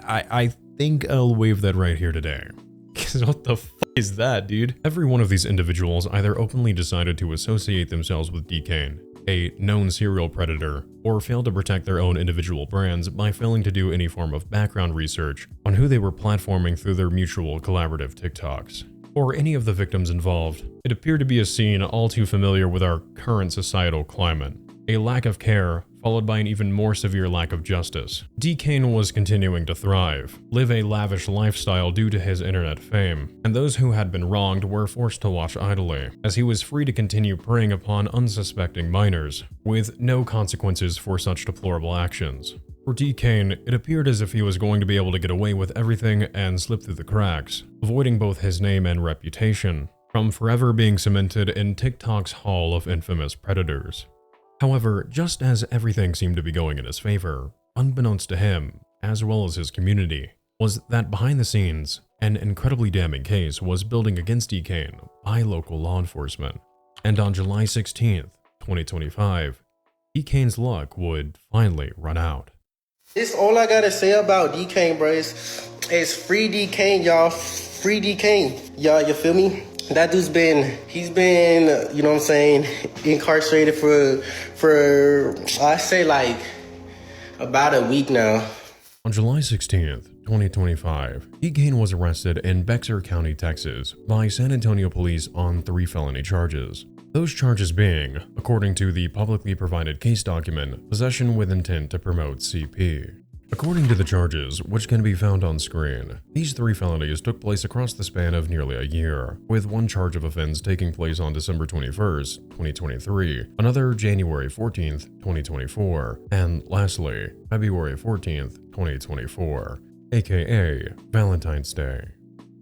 [SPEAKER 11] I think I'll wave that right here today. Because what the f is that, dude? Every one of these individuals either openly decided to associate themselves with Dkane, a known serial predator, or failed to protect their own individual brands by failing to do any form of background research on who they were platforming through their mutual collaborative TikToks. For any of the victims involved, it appeared to be a scene all too familiar with our current societal climate. A lack of care, followed by an even more severe lack of justice. Dkane was continuing to thrive, live a lavish lifestyle due to his internet fame, and those who had been wronged were forced to watch idly, as he was free to continue preying upon unsuspecting minors, with no consequences for such deplorable actions. For Dkane, it appeared as if he was going to be able to get away with everything and slip through the cracks, avoiding both his name and reputation, from forever being cemented in TikTok's hall of infamous predators. However, just as everything seemed to be going in his favor, unbeknownst to him, as well as his community, was that behind the scenes, an incredibly damning case was building against Dkane by local law enforcement. And on July 16th, 2025, Dkane's luck would finally run out.
[SPEAKER 10] This all I gotta say about Dkane, bro, is free Dkane, y'all. Free Dkane. Y'all, you feel me? That dude's he's been, you know what I'm saying, incarcerated for I say like about a week now.
[SPEAKER 11] On July 16th, 2025, Dkane was arrested in Bexar County, Texas by San Antonio police on 3 felony charges. Those charges being, according to the publicly provided case document, possession with intent to promote CP. According to the charges, which can be found on screen, these 3 felonies took place across the span of nearly a year, with one charge of offense taking place on December 21st, 2023, another January 14th, 2024, and lastly, February 14th, 2024, aka Valentine's Day.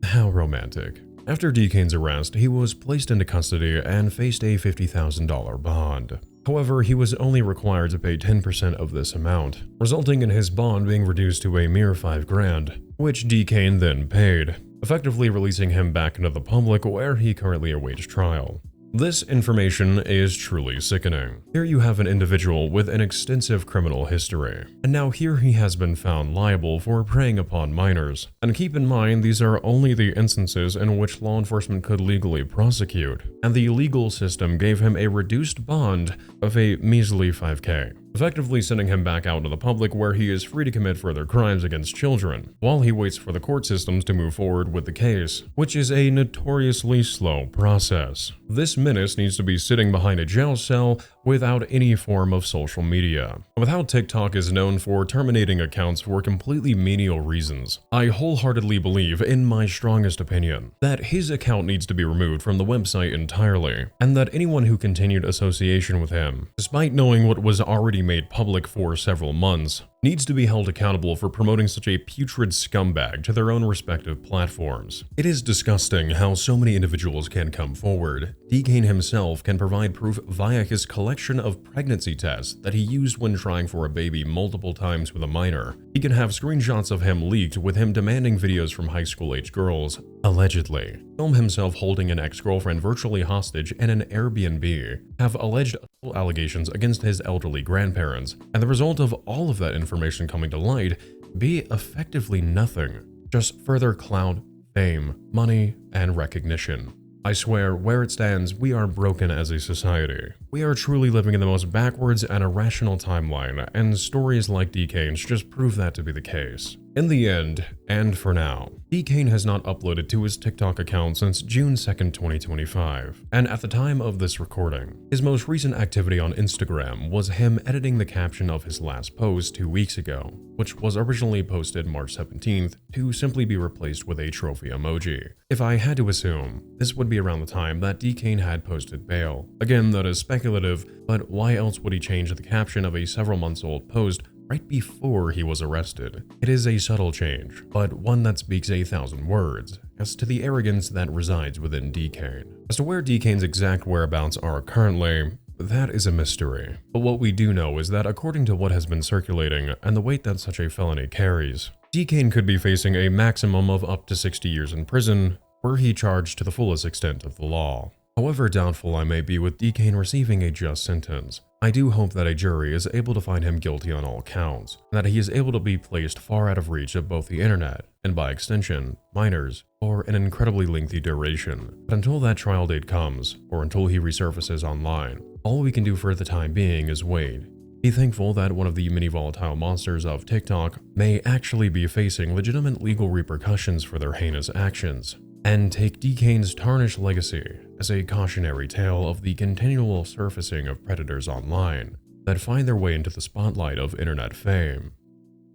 [SPEAKER 11] How romantic. After Dkane's arrest, he was placed into custody and faced a $50,000 bond. However, he was only required to pay 10% of this amount, resulting in his bond being reduced to a mere $5,000, which Dkane then paid, effectively releasing him back into the public where he currently awaits trial. This information is truly sickening. Here you have an individual with an extensive criminal history, and now here he has been found liable for preying upon minors. And keep in mind, these are only the instances in which law enforcement could legally prosecute, and the legal system gave him a reduced bond of a measly $5,000. Effectively sending him back out to the public where he is free to commit further crimes against children, while he waits for the court systems to move forward with the case, which is a notoriously slow process. This menace needs to be sitting behind a jail cell without any form of social media. With how TikTok is known for terminating accounts for completely menial reasons, I wholeheartedly believe, in my strongest opinion, that his account needs to be removed from the website entirely, and that anyone who continued association with him, despite knowing what was already made public for several months, needs to be held accountable for promoting such a putrid scumbag to their own respective platforms. It is disgusting how so many individuals can come forward. Dkane himself can provide proof via his collection of pregnancy tests that he used when trying for a baby multiple times with a minor. He can have screenshots of him leaked with him demanding videos from high school age girls, allegedly. Film himself holding an ex-girlfriend virtually hostage in an Airbnb, have alleged assault allegations against his elderly grandparents, and the result of all of that information coming to light be effectively nothing, just further clout, fame, money, and recognition. I swear, where it stands, we are broken as a society. We are truly living in the most backwards and irrational timeline, and stories like Dkane's just prove that to be the case. In the end, and for now, Dkane has not uploaded to his TikTok account since June 2nd, 2025, and at the time of this recording, his most recent activity on Instagram was him editing the caption of his last post 2 weeks ago, which was originally posted March 17th to simply be replaced with a trophy emoji. If I had to assume, this would be around the time that Dkane had posted bail. Again, that is speculative, but why else would he change the caption of a several months old post right before he was arrested? It is a subtle change, but one that speaks 1,000 words as to the arrogance that resides within Dkane. As to where Dkane's exact whereabouts are currently, that is a mystery. But what we do know is that according to what has been circulating and the weight that such a felony carries, Dkane could be facing a maximum of up to 60 years in prison were he charged to the fullest extent of the law. However doubtful I may be with Dkane receiving a just sentence, I do hope that a jury is able to find him guilty on all counts, and that he is able to be placed far out of reach of both the internet, and by extension, minors, for an incredibly lengthy duration. But until that trial date comes, or until he resurfaces online, all we can do for the time being is wait. Be thankful that one of the many volatile monsters of TikTok may actually be facing legitimate legal repercussions for their heinous actions, and take Dkane's tarnished legacy as a cautionary tale of the continual surfacing of predators online that find their way into the spotlight of internet fame,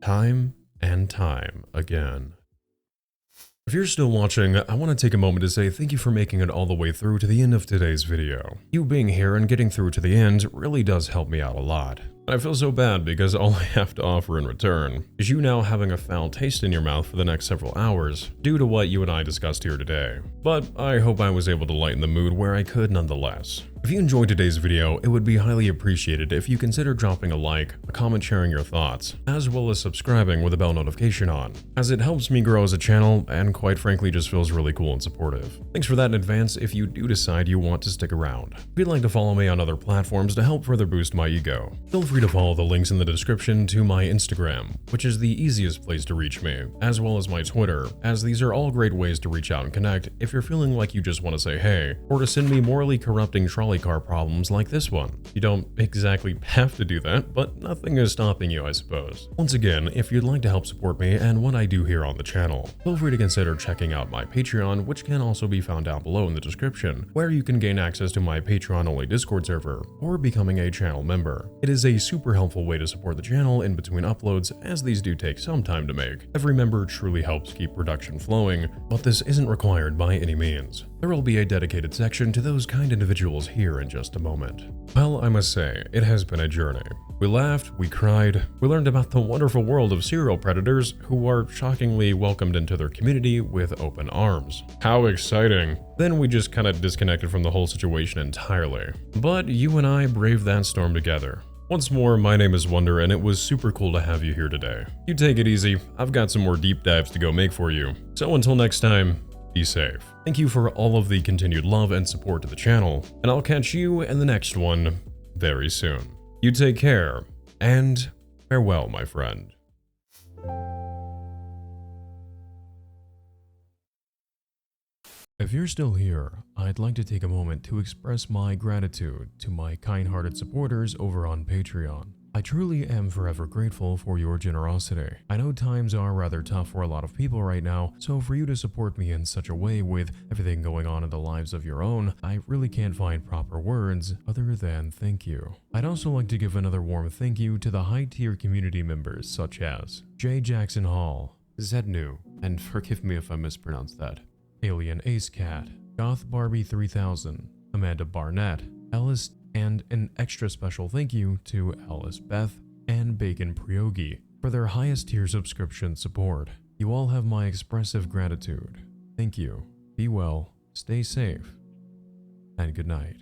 [SPEAKER 11] time and time again. If you're still watching, I want to take a moment to say thank you for making it all the way through to the end of today's video. You being here and getting through to the end really does help me out a lot. I feel so bad because all I have to offer in return is you now having a foul taste in your mouth for the next several hours due to what you and I discussed here today. But I hope I was able to lighten the mood where I could nonetheless. If you enjoyed today's video, it would be highly appreciated if you consider dropping a like, a comment sharing your thoughts, as well as subscribing with a bell notification on, as it helps me grow as a channel and quite frankly just feels really cool and supportive. Thanks for that in advance if you do decide you want to stick around. If you'd like to follow me on other platforms to help further boost my ego, feel free to follow the links in the description to my Instagram, which is the easiest place to reach me, as well as my Twitter, as these are all great ways to reach out and connect if you're feeling like you just want to say hey, or to send me morally corrupting trolley car problems like this one. You don't exactly have to do that, but nothing is stopping you, I suppose. Once again, if you'd like to help support me and what I do here on the channel, feel free to consider checking out my Patreon, which can also be found down below in the description, where you can gain access to my Patreon-only Discord server, or becoming a channel member. It is a super helpful way to support the channel in between uploads, as these do take some time to make. Every member truly helps keep production flowing, but this isn't required by any means. There will be a dedicated section to those kind individuals here in just a moment. Well, I must say, it has been a journey. We laughed, we cried, we learned about the wonderful world of serial predators who are shockingly welcomed into their community with open arms. How exciting! Then we just kind of disconnected from the whole situation entirely. But you and I braved that storm together. Once more, my name is Wonder, and it was super cool to have you here today. You take it easy, I've got some more deep dives to go make for you. So until next time, be safe. Thank you for all of the continued love and support to the channel, and I'll catch you in the next one very soon. You take care, and farewell, my friend. If you're still here, I'd like to take a moment to express my gratitude to my kind-hearted supporters over on Patreon. I truly am forever grateful for your generosity. I know times are rather tough for a lot of people right now, so for you to support me in such a way with everything going on in the lives of your own, I really can't find proper words other than thank you. I'd also like to give another warm thank you to the high-tier community members such as J. Jackson Hall, Zednu, and forgive me if I mispronounced that, Alien Ace Cat, Goth Barbie 3000, Amanda Barnett, Ellis, and an extra special thank you to Alice Beth and Bacon Priogi for their highest tier subscription support. You all have my expressive gratitude. Thank you. Be well, stay safe, and good night.